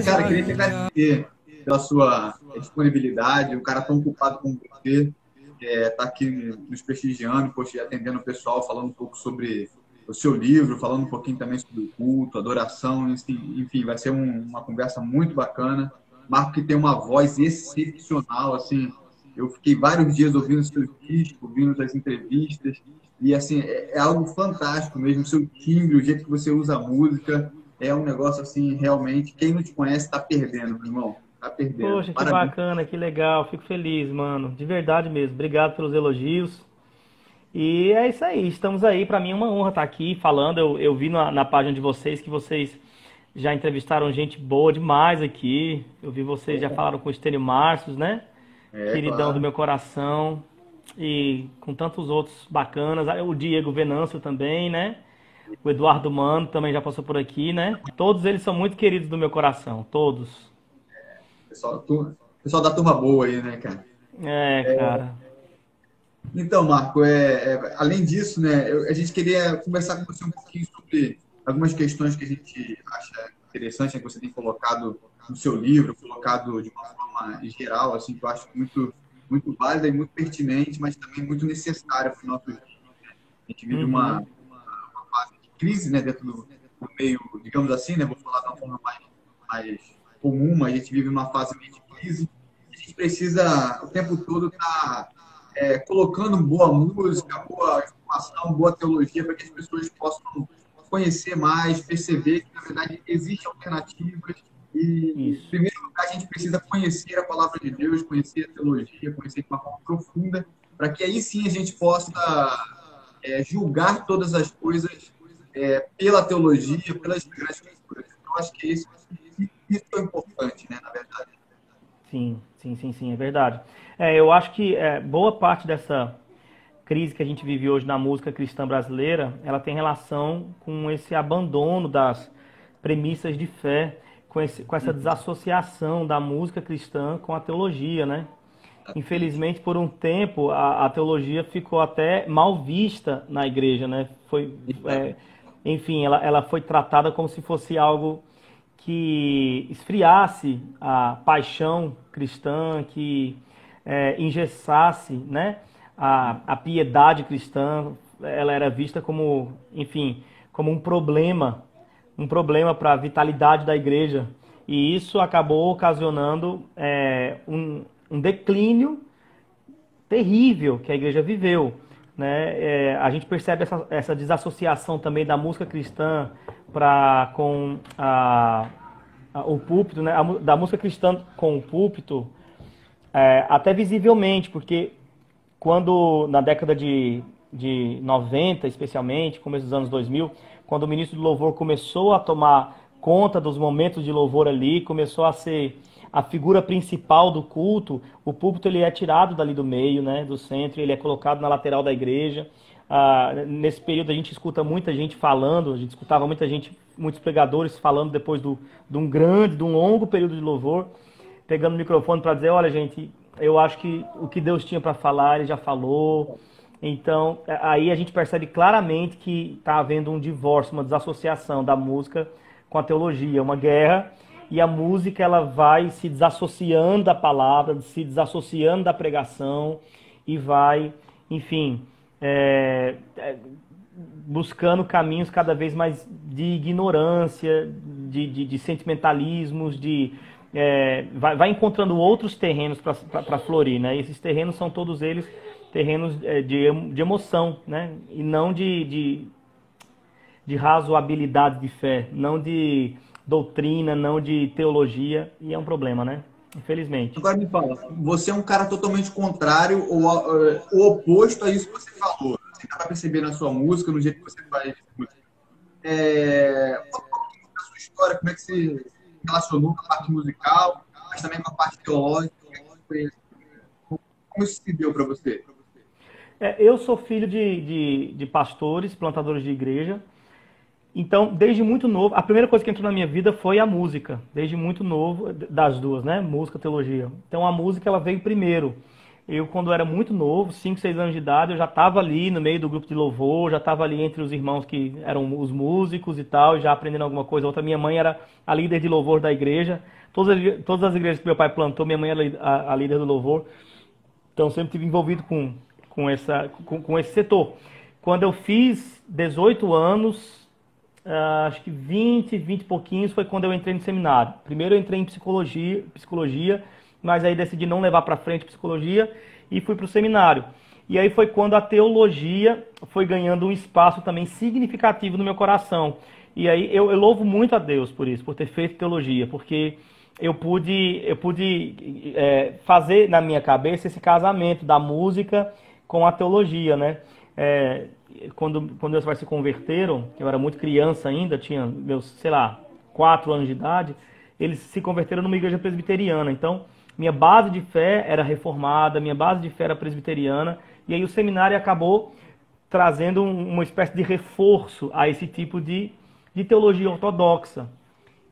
Cara, queria te agradecer pela sua disponibilidade, um cara tão ocupado como você, tá aqui nos prestigiando, poxa, atendendo o pessoal, falando um pouco sobre o seu livro, falando um pouquinho também sobre o culto, adoração, enfim, vai ser uma conversa muito bacana. Marco que tem uma voz excepcional, assim, eu fiquei vários dias ouvindo seus discos, ouvindo as entrevistas, e assim, é algo fantástico mesmo, o seu timbre, o jeito que você usa a música, é um negócio assim, realmente, quem não te conhece está perdendo, meu irmão, está perdendo. Poxa, que Parabéns. bacana, que legal. Fico feliz, mano. De verdade mesmo. Obrigado pelos elogios. E é isso aí. Estamos aí. Pra mim é uma honra estar aqui falando. Eu vi na página de vocês que vocês já entrevistaram gente boa demais aqui. Eu vi vocês já falaram com o Estênio Márcios, né? É, Queridão do claro. meu coração. E com tantos outros bacanas. Ah, o Diego Venâncio também, né? O Eduardo Mano também já passou por aqui, né? Todos eles são muito queridos do meu coração. Todos. Pessoal da turma boa aí, né, cara? É, cara. Então, Marco, além disso, né, a gente queria conversar com você um pouquinho sobre algumas questões que a gente acha interessante, né, que você tem colocado no seu livro, colocado de uma forma geral, assim, que eu acho muito válida e muito pertinente, mas também muito necessária para o nosso dia. A gente vive Uhum. uma fase de crise, né, dentro do meio, digamos assim, né, vou falar de uma forma mais comum, mas a gente vive uma fase meio de crise. A gente precisa o tempo todo estar colocando boa música, boa informação, boa teologia para que as pessoas possam conhecer mais, perceber que, na verdade, existem alternativas e, em Isso. primeiro lugar, a gente precisa conhecer a palavra de Deus, conhecer a teologia, conhecer de uma forma profunda, para que aí sim a gente possa julgar todas as coisas pela teologia, pelas Sagradas Escrituras. Eu acho que isso é importante, né, na verdade. Sim, sim, sim, sim, é verdade. Eu acho que boa parte dessa crise que a gente vive hoje na música cristã brasileira, ela tem relação com esse abandono das premissas de fé, com essa desassociação da música cristã com a teologia, né? Infelizmente, por um tempo, a teologia ficou até mal vista na igreja, né? É, enfim, ela foi tratada como se fosse algo que esfriasse a paixão cristã, que engessasse, né, a piedade cristã. Ela era vista como, enfim, como um problema para a vitalidade da igreja. E isso acabou ocasionando um declínio terrível que a igreja viveu. Né? A gente percebe essa desassociação também da música cristã com o púlpito, né? Da música cristã com o púlpito, até visivelmente, porque quando na década de 90, especialmente, começo dos anos 2000, quando o ministro do louvor começou a tomar conta dos momentos de louvor ali, começou a ser a figura principal do culto, o púlpito ele é tirado dali do meio, né, do centro, ele é colocado na lateral da igreja. Nesse período a gente escuta muita gente falando, a gente escutava muita gente, muitos pregadores falando depois de um longo período de louvor, pegando o microfone para dizer, olha gente, eu acho que o que Deus tinha para falar, ele já falou. Então, aí a gente percebe claramente que está havendo um divórcio, uma desassociação da música com a teologia, uma guerra, e a música ela vai se desassociando da palavra, se desassociando da pregação e vai, enfim, buscando caminhos cada vez mais de ignorância, de sentimentalismos, vai encontrando outros terrenos para florir, né? Esses terrenos são todos eles terrenos de emoção, né? E não de razoabilidade de fé, não de doutrina, não de teologia, e é um problema, né? Infelizmente. Agora me fala, você é um cara totalmente contrário ou o oposto a isso que você falou. Você dá para perceber na sua música, no jeito que você faz música. Conta um pouquinho da sua história, como é que você se relacionou com a parte musical, mas também com a parte teológica. Como isso se deu para você? Eu sou filho de pastores, plantadores de igreja. Então, desde muito novo, a primeira coisa que entrou na minha vida foi a música. Desde muito novo, das duas, né? Música e teologia. Então, a música ela veio primeiro. Eu, quando era muito novo, 5, 6 anos de idade, eu já estava ali no meio do grupo de louvor, já estava ali entre os irmãos que eram os músicos e tal, já aprendendo alguma coisa. Outra, minha mãe era a líder de louvor da igreja. Todas as igrejas que meu pai plantou, minha mãe era a líder do louvor. Então, sempre estive envolvido com esse setor. Quando eu fiz 18 anos, acho que 20 e pouquinhos, foi quando eu entrei no seminário. Primeiro eu entrei em psicologia, mas aí decidi não levar para frente psicologia e fui para o seminário. E aí foi quando a teologia foi ganhando um espaço também significativo no meu coração. E aí eu louvo muito a Deus por isso, por ter feito teologia, porque eu pude fazer na minha cabeça esse casamento da música com a teologia, né? Quando meus pais se converteram, eu era muito criança ainda, tinha meus, sei lá, 4 anos de idade, eles se converteram numa igreja presbiteriana. Então, minha base de fé era reformada, minha base de fé era presbiteriana, e aí o seminário acabou trazendo uma espécie de reforço a esse tipo de teologia ortodoxa.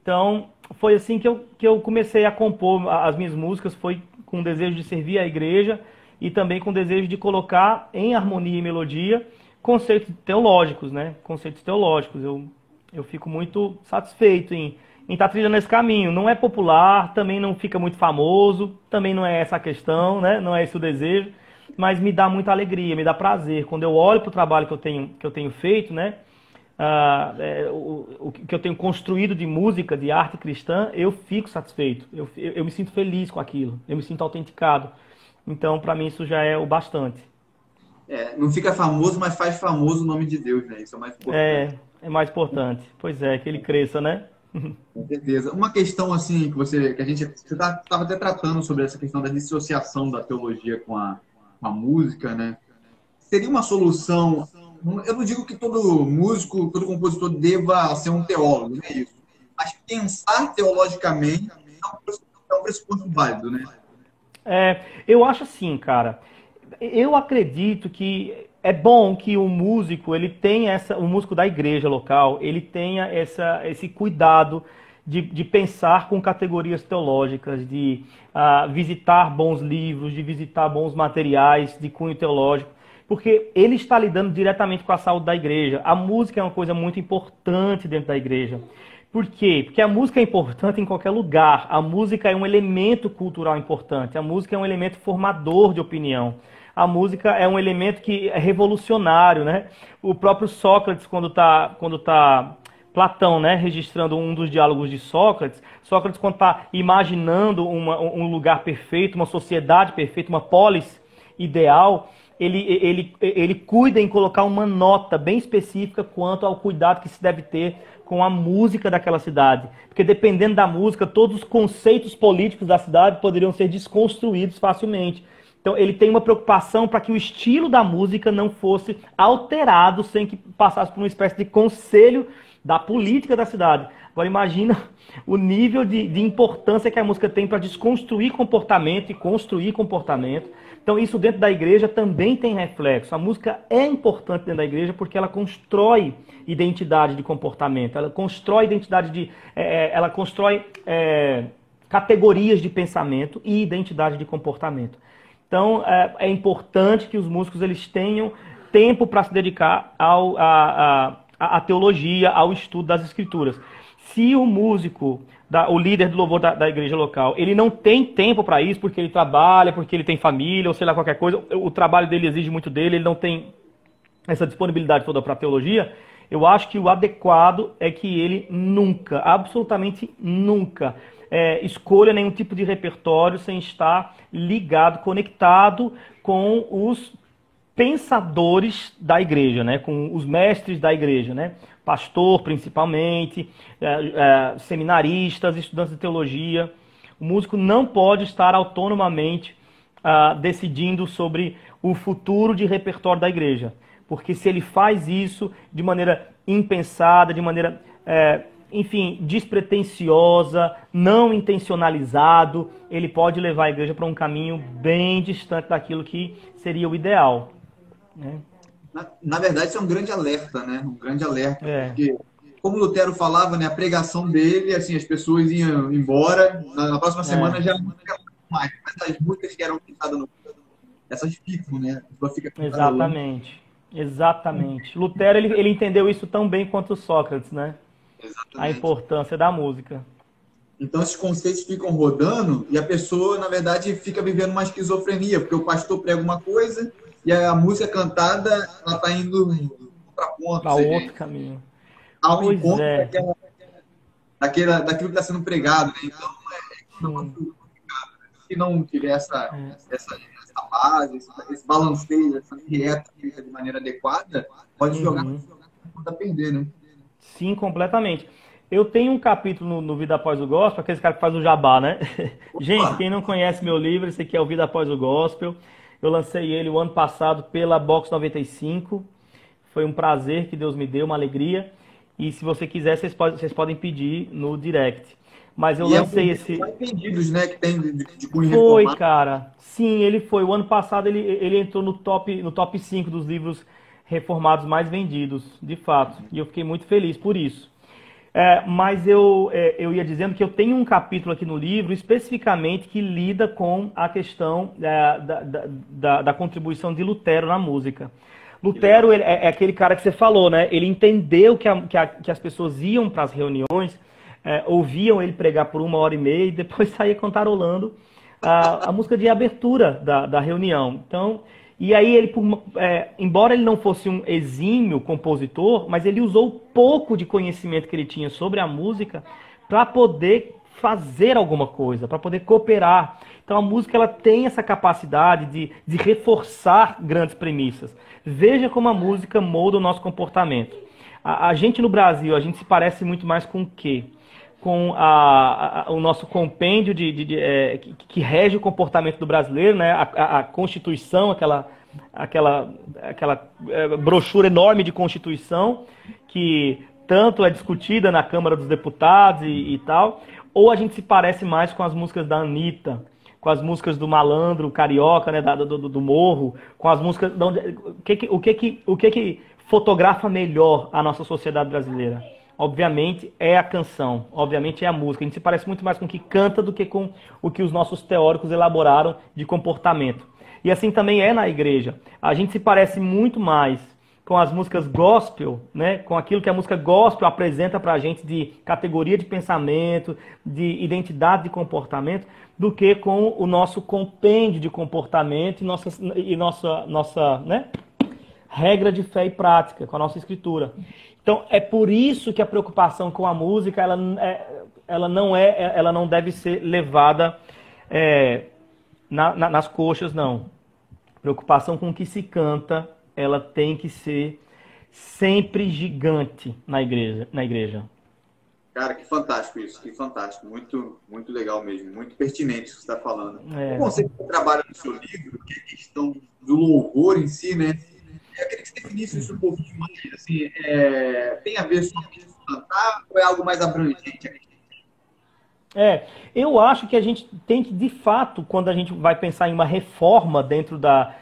Então, foi assim que eu comecei a compor as minhas músicas, foi com o desejo de servir a igreja e também com o desejo de colocar em harmonia e melodia conceitos teológicos, né? Conceitos teológicos. Eu fico muito satisfeito em estar trilhando esse caminho. Não é popular, também não fica muito famoso, também não é essa a questão, né? Não é esse o desejo, mas me dá muita alegria, me dá prazer. Quando eu olho para o trabalho que eu tenho feito, né? O que eu tenho construído de música, de arte cristã, eu fico satisfeito. Eu me sinto feliz com aquilo, eu me sinto autenticado. Então, para mim, isso já é o bastante. Não fica famoso, mas faz famoso o nome de Deus, né? Isso é mais importante. É mais importante. Pois é, que ele cresça, né? Com certeza. Uma questão assim você estava até tratando sobre essa questão da dissociação da teologia com a música, né? Seria uma solução. Eu não digo que todo músico, todo compositor deva ser um teólogo, não é isso. Mas pensar teologicamente é um pressuposto válido, né? Eu acho assim, cara. Eu acredito que é bom que o músico, o músico da igreja local, ele tenha esse cuidado de pensar com categorias teológicas, de visitar bons livros, de visitar bons materiais de cunho teológico, porque ele está lidando diretamente com a saúde da igreja. A música é uma coisa muito importante dentro da igreja. Por quê? Porque a música é importante em qualquer lugar. A música é um elemento cultural importante. A música é um elemento formador de opinião. A música é um elemento que é revolucionário, né? O próprio Sócrates, quando tá Platão, né, registrando um dos diálogos de Sócrates, quando está imaginando um lugar perfeito, uma sociedade perfeita, uma polis ideal, ele cuida em colocar uma nota bem específica quanto ao cuidado que se deve ter com a música daquela cidade. Porque dependendo da música, todos os conceitos políticos da cidade poderiam ser desconstruídos facilmente. Então ele tem uma preocupação para que o estilo da música não fosse alterado sem que passasse por uma espécie de conselho da política da cidade. Agora imagina o nível de importância que a música tem para desconstruir comportamento e construir comportamento. Então isso dentro da igreja também tem reflexo. A música é importante dentro da igreja porque ela constrói identidade de comportamento, ela constrói ela constrói categorias de pensamento e identidade de comportamento. Então é importante que os músicos eles tenham tempo para se dedicar à teologia, ao estudo das escrituras. Se o músico, o líder do louvor da igreja local, ele não tem tempo para isso, porque ele trabalha, porque ele tem família, ou sei lá, qualquer coisa, o trabalho dele exige muito dele, ele não tem essa disponibilidade toda para a teologia, eu acho que o adequado é que ele nunca, absolutamente nunca, escolha nenhum tipo de repertório sem estar ligado, conectado com os pensadores da igreja, né? Com os mestres da igreja, né? Pastor, principalmente, seminaristas, estudantes de teologia. O músico não pode estar autonomamente decidindo sobre o futuro de repertório da igreja. Porque se ele faz isso de maneira impensada, de maneira, enfim, despretensiosa, não intencionalizado, ele pode levar a igreja para um caminho bem distante daquilo que seria o ideal. Né? Na verdade, isso é um grande alerta, né? Um grande alerta, porque, como Lutero falava, né, a pregação dele, assim, as pessoas iam embora, na próxima semana já não mais as músicas que eram pensadas no essas ficam, né? A pessoa fica cantarolando. Exatamente. Exatamente. Lutero, ele entendeu isso tão bem quanto Sócrates, né? A Exatamente. importância da música. Então, esses conceitos ficam rodando e a pessoa, na verdade, fica vivendo uma esquizofrenia, porque o pastor prega uma coisa e a música cantada, ela está indo em contraponto, ou Para seja, outro caminho. ao Pois encontro é. daquilo que está sendo pregado, né? Então, Sim. se não tiver essa base, esse balanceio, essa dieta feita de maneira adequada, pode jogar Uhum. a perder, né? Sim, completamente. Eu tenho um capítulo no Vida Após o Gospel, aqueles caras que fazem o jabá, né? Gente, Opa, quem não conhece meu livro, esse aqui é o Vida Após o Gospel. Eu lancei ele o ano passado pela Box 95. Foi um prazer que Deus me deu, uma alegria. E se você quiser, vocês podem pedir no direct. Mas eu e é um dos lancei livros esse. mais vendidos, né, que tem de cunho Foi, reformado. cara. Sim, ele foi. O ano passado ele entrou no top 5 dos livros reformados mais vendidos, de fato. E eu fiquei muito feliz por isso. Mas eu ia dizendo que eu tenho um capítulo aqui no livro especificamente que lida com a questão da contribuição de Lutero na música. Que legal. Lutero é aquele cara que você falou, né? Ele entendeu que as pessoas iam para as reuniões, ouviam ele pregar por 1 hora e meia e depois saía cantarolando a música de abertura da reunião. Então, e aí ele, embora ele não fosse um exímio compositor, mas ele usou o pouco de conhecimento que ele tinha sobre a música para poder fazer alguma coisa, para poder cooperar. Então a música ela tem essa capacidade de reforçar grandes premissas. Veja como a música molda o nosso comportamento. A gente no Brasil, a gente se parece muito mais com o quê? Com o nosso compêndio que rege o comportamento do brasileiro, né? A Constituição, aquela brochura enorme de Constituição que tanto é discutida na Câmara dos Deputados e tal, ou a gente se parece mais com as músicas da Anitta, com as músicas do malandro carioca, né, do morro, com as músicas... O que fotografa melhor a nossa sociedade brasileira? Obviamente é a canção, obviamente é a música. A gente se parece muito mais com o que canta do que com o que os nossos teóricos elaboraram de comportamento. E assim também é na igreja. A gente se parece muito mais com as músicas gospel, né? Com aquilo que a música gospel apresenta pra gente de categoria de pensamento, de identidade de comportamento, do que com o nosso compêndio de comportamento e nossa né? Regra de fé e prática, com a nossa escritura. Então, é por isso que a preocupação com a música, ela não deve ser levada nas coxas, não. Preocupação com o que se canta, ela tem que ser sempre gigante na igreja. Cara, que fantástico isso, que fantástico. Muito, muito legal mesmo, muito pertinente isso que você está falando. O É, conceito que você trabalha no seu livro, que é a questão do louvor em si, né? Eu queria que você definisse isso um pouquinho mais. Assim, tem a ver só com isso cantar ou é algo mais abrangente? eu acho que a gente tem que, de fato, quando a gente vai pensar em uma reforma dentro da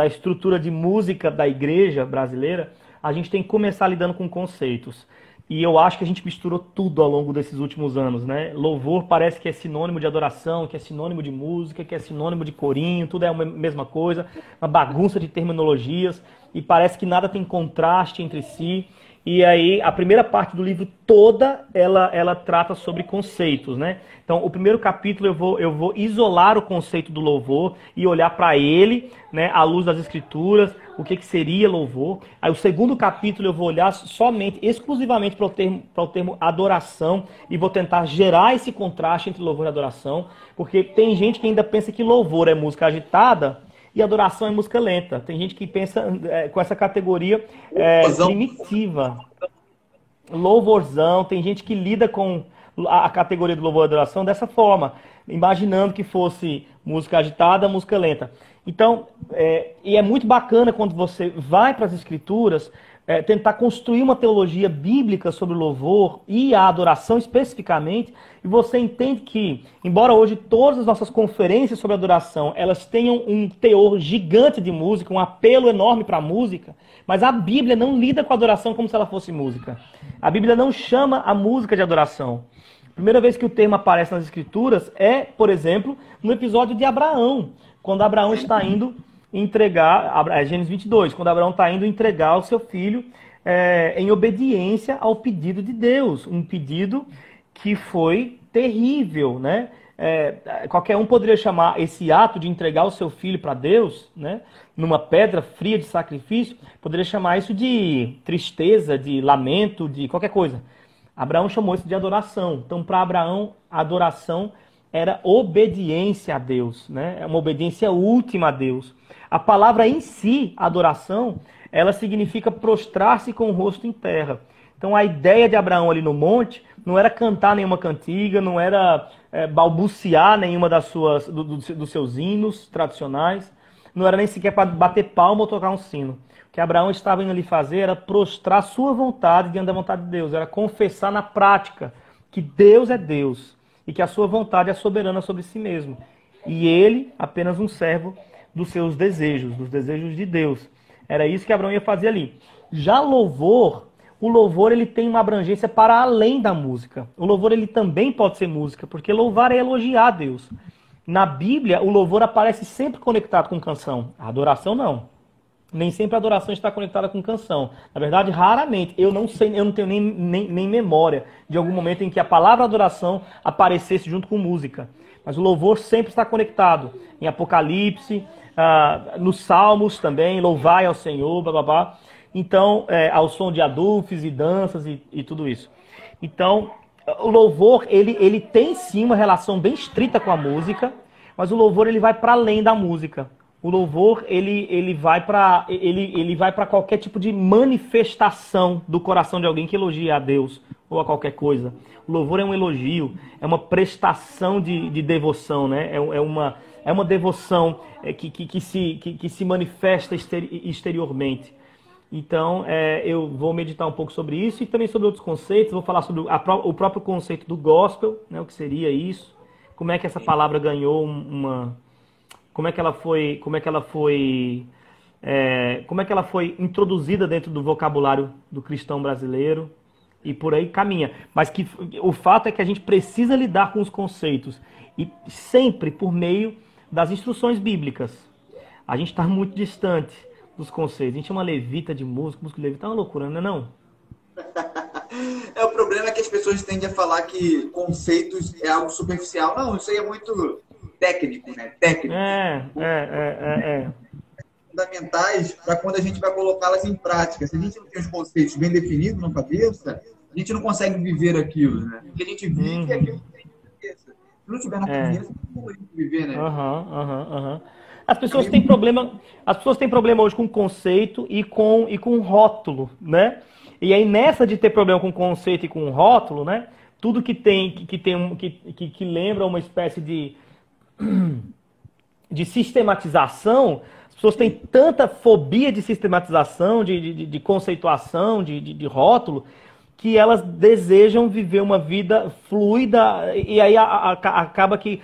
estrutura de música da igreja brasileira, a gente tem que começar lidando com conceitos. E eu acho que a gente misturou tudo ao longo desses últimos anos, né? Louvor parece que é sinônimo de adoração, que é sinônimo de música, que é sinônimo de corinho, tudo é a mesma coisa, uma bagunça de terminologias, e parece que nada tem contraste entre si. E aí, a primeira parte do livro toda, ela trata sobre conceitos, né? Então, o primeiro capítulo eu vou isolar o conceito do louvor e olhar para ele, né, à luz das escrituras, o que seria louvor. Aí, o segundo capítulo eu vou olhar exclusivamente para o termo adoração e vou tentar gerar esse contraste entre louvor e adoração, porque tem gente que ainda pensa que louvor é música agitada e adoração é música lenta. Tem gente que pensa com essa categoria primitiva. Louvorzão. Tem gente que lida com a categoria do louvor e adoração dessa forma, imaginando que fosse música agitada, música lenta. Então, e é muito bacana quando você vai para as escrituras tentar construir uma teologia bíblica sobre o louvor e a adoração especificamente, e você entende que, embora hoje todas as nossas conferências sobre adoração, elas tenham um teor gigante de música, um apelo enorme para a música, mas a Bíblia não lida com a adoração como se ela fosse música. A Bíblia não chama a música de adoração. Primeira vez que o termo aparece nas Escrituras é, por exemplo, no episódio de Abraão, quando Abraão está indo entregar, Gênesis 22, quando Abraão está indo entregar o seu filho em obediência ao pedido de Deus, um pedido que foi terrível, né? Qualquer um poderia chamar esse ato de entregar o seu filho para Deus, né, numa pedra fria de sacrifício, poderia chamar isso de tristeza, de lamento, de qualquer coisa. Abraão chamou isso de adoração. Então, para Abraão, a adoração era obediência a Deus, né? É uma obediência última a Deus. A palavra em si, adoração, ela significa prostrar-se com o rosto em terra. Então, a ideia de Abraão ali no monte não era cantar nenhuma cantiga, não era balbuciar nenhuma dos seus hinos tradicionais, não era nem sequer para bater palma ou tocar um sino. O que Abraão estava indo ali fazer era prostrar sua vontade diante da vontade de Deus, era confessar na prática que Deus é Deus e que a sua vontade é soberana sobre si mesmo. E ele, apenas um servo dos seus desejos, dos desejos de Deus. Era isso que Abraão ia fazer ali. Já louvor, o louvor ele tem uma abrangência para além da música. O louvor ele também pode ser música, porque louvar é elogiar a Deus. Na Bíblia, o louvor aparece sempre conectado com canção. A adoração não. Nem sempre a adoração está conectada com canção. Na verdade, raramente. Eu não sei, eu não tenho nem memória de algum momento em que a palavra adoração aparecesse junto com música. Mas o louvor sempre está conectado. Em Apocalipse, nos Salmos também, louvai ao Senhor, blá, blá, blá. Então, ao som de adufes e danças e tudo isso. Então, o louvor, ele tem sim uma relação bem estrita com a música, mas o louvor ele vai para além da música. O louvor ele vai para qualquer tipo de manifestação do coração de alguém que elogia a Deus ou a qualquer coisa. O louvor é um elogio, é uma prestação de devoção, né? É uma devoção que se manifesta exteriormente. Então, eu vou meditar um pouco sobre isso e também sobre outros conceitos. Vou falar sobre o próprio conceito do gospel, né? O que seria isso? Como é que essa palavra ganhou como é que ela foi introduzida dentro do vocabulário do cristão brasileiro e por aí caminha. Mas que o fato é que a gente precisa lidar com os conceitos e sempre por meio das instruções bíblicas. A gente está muito distante dos conceitos. A gente é uma levita de música levita é uma loucura, não é não? O problema é que as pessoas tendem a falar que conceitos é algo superficial. Não, isso aí é muito técnico, né? Técnico. Fundamentais para quando a gente vai colocá-las em prática. Se a gente não tem os conceitos bem definidos na cabeça, a gente não consegue viver aquilo, né? Porque a gente vive aquilo que tem na cabeça. Se não tiver na cabeça, como a gente viver, né? As pessoas têm problema hoje com conceito e com rótulo, né? E aí nessa de ter problema com conceito e com rótulo, né? Tudo que lembra uma espécie de sistematização, as pessoas têm tanta fobia de sistematização, de conceituação, de rótulo, que elas desejam viver uma vida fluida e aí acaba que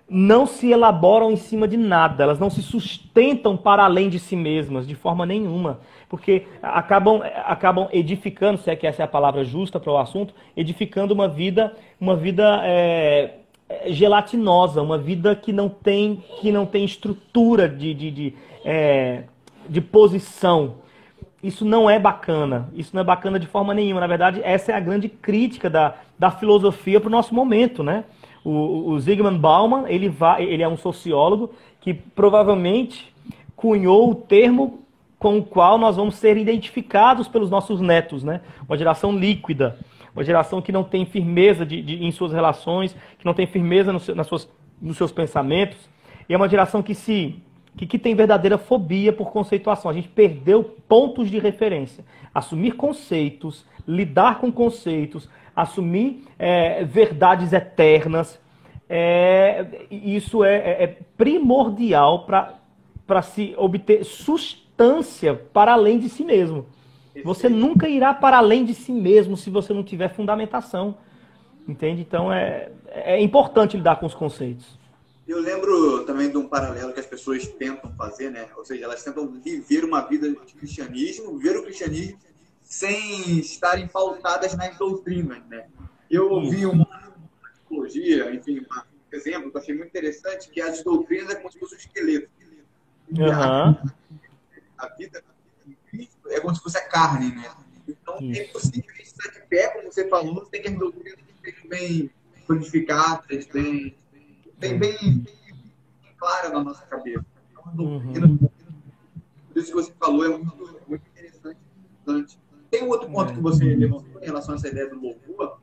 não se elaboram em cima de nada, elas não se sustentam para além de si mesmas, de forma nenhuma, porque acabam edificando, se é que essa é a palavra justa para o assunto, edificando uma vida gelatinosa, uma vida que não tem estrutura de posição. Isso não é bacana de forma nenhuma. Na verdade, essa é a grande crítica da filosofia para o nosso momento, né? O Zygmunt Bauman, ele é um sociólogo que provavelmente cunhou o termo com o qual nós vamos ser identificados pelos nossos netos, né? Uma geração líquida, uma geração que não tem firmeza em suas relações, que não tem firmeza nos seus pensamentos, e é uma geração que tem verdadeira fobia por conceituação. A gente perdeu pontos de referência. Assumir conceitos, lidar com conceitos, assumir verdades eternas, isso é primordial para se obter sustância para além de si mesmo. Você nunca irá para além de si mesmo se você não tiver fundamentação. Entende? Então é importante lidar com os conceitos. Eu lembro também de um paralelo que as pessoas tentam fazer, né? Ou seja, elas tentam viver uma vida de cristianismo, ver o cristianismo sem estarem pautadas nas doutrinas, né? Eu ouvi uma teologia, enfim, um exemplo que eu achei muito interessante, que as doutrinas é como se fosse um esqueleto. Uhum. A vida em Cristo é como se fosse a carne, né? Então, é impossível a gente estar de pé, como você falou, tem que as doutrinas estejam bem solidificadas, bem clara na nossa cabeça. Então, a doutrina, por isso que você falou, é muito interessante. Tem um outro ponto que você levantou em relação a essa ideia do louvor.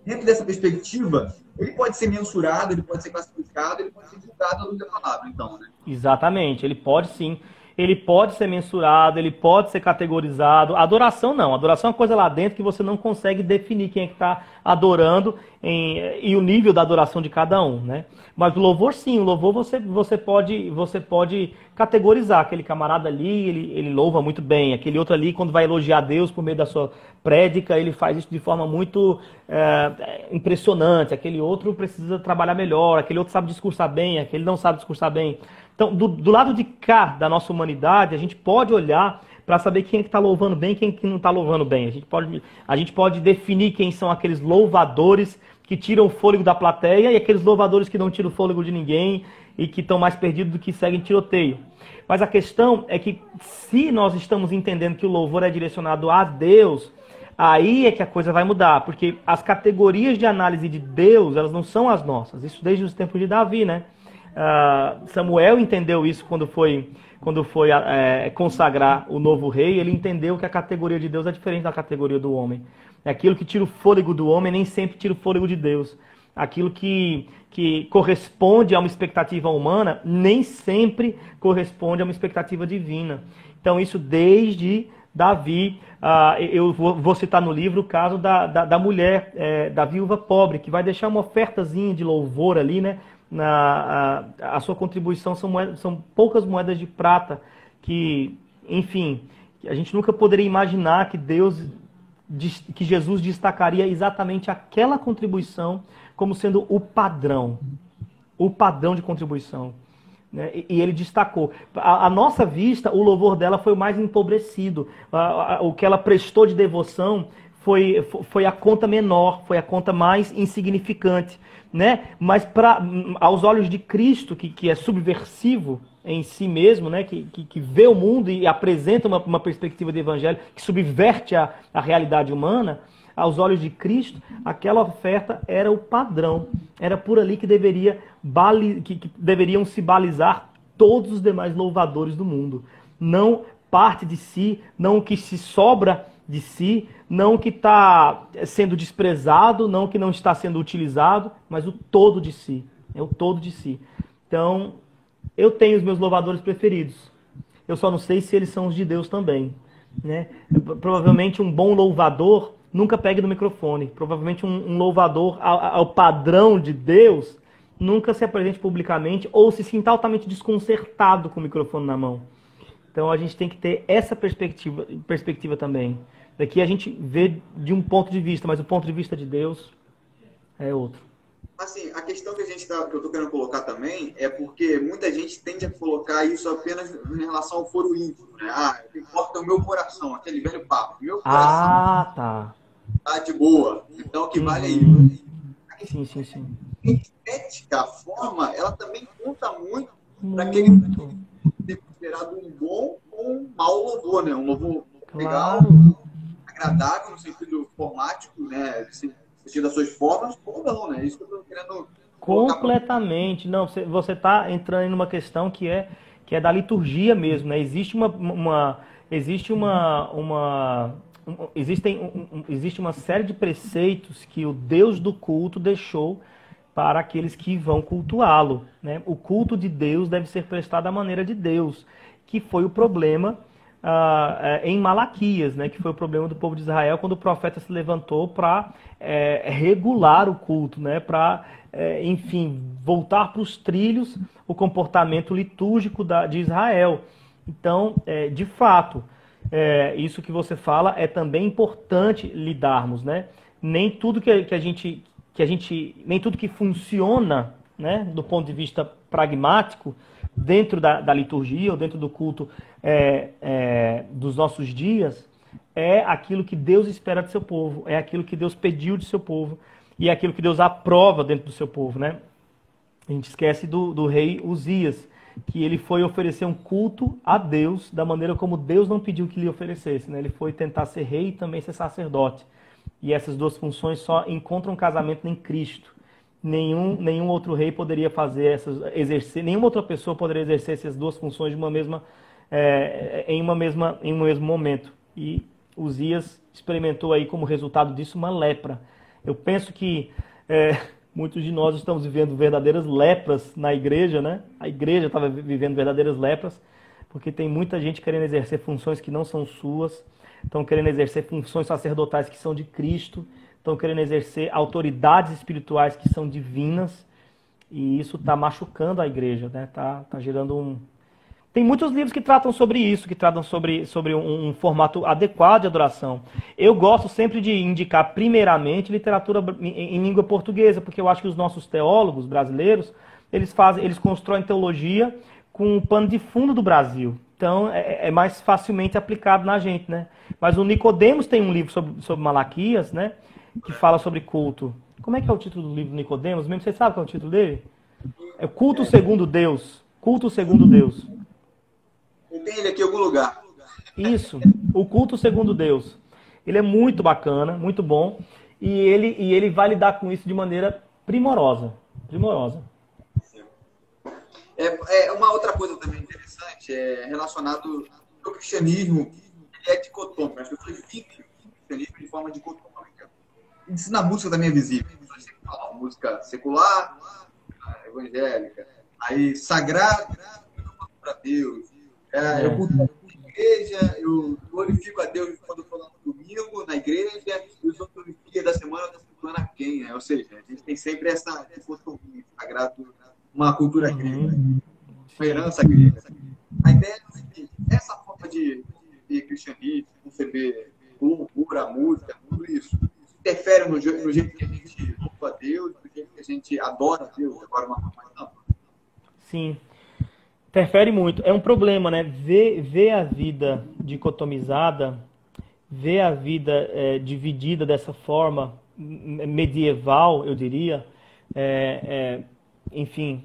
Dentro dessa perspectiva, ele pode ser mensurado, ele pode ser classificado, ele pode ser julgado à luz da palavra, então, né? Exatamente, ele pode sim. Ele pode ser mensurado, ele pode ser categorizado. Adoração não. Adoração é uma coisa lá dentro que você não consegue definir quem é que está adorando e o nível da adoração de cada um, né? Mas o louvor sim, o louvor você pode categorizar. Aquele camarada ali, ele louva muito bem. Aquele outro ali, quando vai elogiar Deus por meio da sua prédica, ele faz isso de forma muito impressionante. Aquele outro precisa trabalhar melhor, aquele outro sabe discursar bem, aquele não sabe discursar bem. Então, do lado de cá da nossa humanidade, a gente pode olhar para saber quem é que está louvando bem e quem que não está louvando bem. A gente pode definir quem são aqueles louvadores que tiram o fôlego da plateia e aqueles louvadores que não tiram o fôlego de ninguém e que estão mais perdidos do que seguem tiroteio. Mas a questão é que se nós estamos entendendo que o louvor é direcionado a Deus, aí é que a coisa vai mudar, porque as categorias de análise de Deus, elas não são as nossas. Isso desde os tempos de Davi, né? Samuel entendeu isso quando foi consagrar o novo rei. Ele entendeu que a categoria de Deus é diferente da categoria do homem. Aquilo que tira o fôlego do homem nem sempre tira o fôlego de Deus. Aquilo que corresponde a uma expectativa humana nem sempre corresponde a uma expectativa divina. Então isso desde Davi. Eu vou citar no livro o caso da mulher, da viúva pobre, que vai deixar uma ofertazinha de louvor ali, né? A sua contribuição são poucas moedas de prata que, enfim, a gente nunca poderia imaginar que Jesus destacaria exatamente aquela contribuição como sendo o padrão de contribuição, né? E ele destacou. A nossa vista, o louvor dela foi o mais empobrecido. O que ela prestou de devoção foi a conta menor, foi a conta mais insignificante, né? Mas aos olhos de Cristo, que é subversivo em si mesmo, né? Que vê o mundo e apresenta uma perspectiva de evangelho que subverte a realidade humana, aos olhos de Cristo, aquela oferta era o padrão. Era por ali que deveriam se balizar todos os demais louvadores do mundo. Não parte de si, não o que se sobra de si, não o que está sendo desprezado, não o que não está sendo utilizado, mas o todo de si. É o todo de si. Então, eu tenho os meus louvadores preferidos. Eu só não sei se eles são os de Deus também, né? Provavelmente um bom louvador nunca pegue no microfone. Provavelmente um louvador ao padrão de Deus nunca se apresente publicamente ou se sinta altamente desconcertado com o microfone na mão. Então a gente tem que ter essa perspectiva também. Daqui a gente vê de um ponto de vista, mas o ponto de vista de Deus é outro. Assim, a questão que eu estou querendo colocar também é porque muita gente tende a colocar isso apenas em relação ao foro íntimo, né? O que importa é o meu coração, aquele velho papo. Meu coração tá de boa, então o que vale é isso. Sim. A estética, a forma, ela também conta muito para aquele ser considerado um bom ou um mau louvor, né? Um louvor legal, agradável no sentido formático, né? No sentido das suas formas, ou não, né? Isso que eu estou querendo completamente. Não, você está entrando em uma questão que é da liturgia mesmo, né? Existe uma série de preceitos que o Deus do culto deixou para aqueles que vão cultuá-lo, né? O culto de Deus deve ser prestado à maneira de Deus, que foi o problema em Malaquias, né? Que foi o problema do povo de Israel quando o profeta se levantou para regular o culto, né? Para, enfim, voltar para os trilhos o comportamento litúrgico de Israel. Então, de fato, isso que você fala é também importante lidarmos, né? Nem tudo nem tudo que funciona, né, do ponto de vista pragmático dentro da liturgia ou dentro do culto dos nossos dias é aquilo que Deus espera de seu povo, é aquilo que Deus pediu de seu povo. e é aquilo que Deus aprova dentro do seu povo, né? A gente esquece do rei Uzias, que ele foi oferecer um culto a Deus da maneira como Deus não pediu que lhe oferecesse, né? Ele foi tentar ser rei e também ser sacerdote. E essas duas funções só encontram casamento em Cristo. Nenhum outro rei poderia exercer, nenhuma outra pessoa poderia exercer essas duas funções de em um mesmo momento. E Uzias experimentou aí como resultado disso uma lepra. Eu penso que muitos de nós estamos vivendo verdadeiras lepras na igreja, né? A igreja estava vivendo verdadeiras lepras, porque tem muita gente querendo exercer funções que não são suas, estão querendo exercer funções sacerdotais que são de Cristo, estão querendo exercer autoridades espirituais que são divinas, e isso está machucando a igreja, né? Tá gerando Tem muitos livros que tratam sobre isso, que tratam sobre um formato adequado de adoração. Eu gosto sempre de indicar, primeiramente, literatura em língua portuguesa, porque eu acho que os nossos teólogos brasileiros, eles constroem teologia com o pano de fundo do Brasil. Então, é mais facilmente aplicado na gente, né? Mas o Nicodemos tem um livro sobre Malaquias, né? Que fala sobre culto. Como é que é o título do livro do Nicodemos? Mesmo você sabe qual é o título dele? É Culto Segundo Deus. Culto Segundo Deus. Eu tenho ele aqui em algum lugar. Isso, o Culto Segundo Deus. Ele é muito bacana, muito bom, e ele vai lidar com isso de maneira primorosa. Primorosa. Uma outra coisa também interessante relacionado ao cristianismo, ele é dicotômico. As pessoas vivem o cristianismo de forma dicotômica. Isso na música também é visível. Música secular, evangélica, aí sagrado, para Deus. Eu culto a igreja, eu glorifico a Deus quando estou lá no domingo, na igreja, e os outros dias da semana eu estou cultuando a quem, né? Ou seja, a gente tem sempre essa dicotomia sagrado, uma cultura grega, uma herança grega. A ideia é o seguinte: essa forma de cristianismo, conceber cultura, música, tudo isso, interfere no jeito que a gente louva a Deus, no jeito que a gente adora a Deus, agora uma forma mais ampla. Sim. Interfere muito. É um problema, né? Ver a vida dicotomizada, ver a vida dividida dessa forma medieval, eu diria, enfim,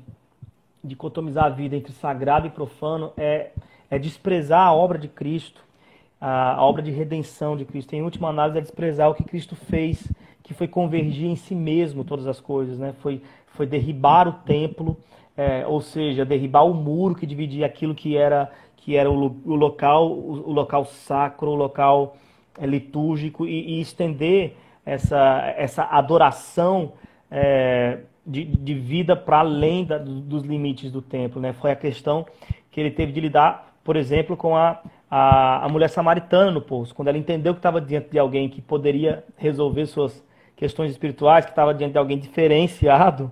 dicotomizar a vida entre sagrado e profano é desprezar a obra de Cristo, a obra de redenção de Cristo. Em última análise, é desprezar o que Cristo fez, que foi convergir em si mesmo todas as coisas, né? Foi derribar o templo, ou seja, derribar o muro que dividia aquilo que era o local sacro, o local litúrgico, e estender essa adoração de vida para além dos limites do templo, né? Foi a questão que ele teve de lidar, por exemplo, com a mulher samaritana no poço, quando ela entendeu que estava diante de alguém que poderia resolver suas questões espirituais, que estava diante de alguém diferenciado.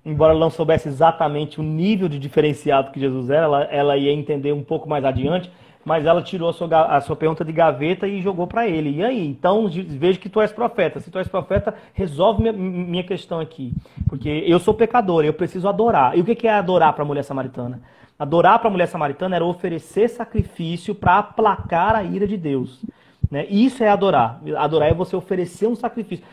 Embora ela não soubesse exatamente o nível de diferenciado que Jesus era, ela ia entender um pouco mais adiante, mas ela tirou a sua pergunta de gaveta e jogou para ele. E aí? Então, vejo que tu és profeta. Se tu és profeta, resolve minha questão aqui. Porque eu sou pecador, eu preciso adorar. E o que é adorar para a mulher samaritana? Adorar para a mulher samaritana era oferecer sacrifício para aplacar a ira de Deus. Né? Isso é adorar. Adorar é você oferecer um sacrifício.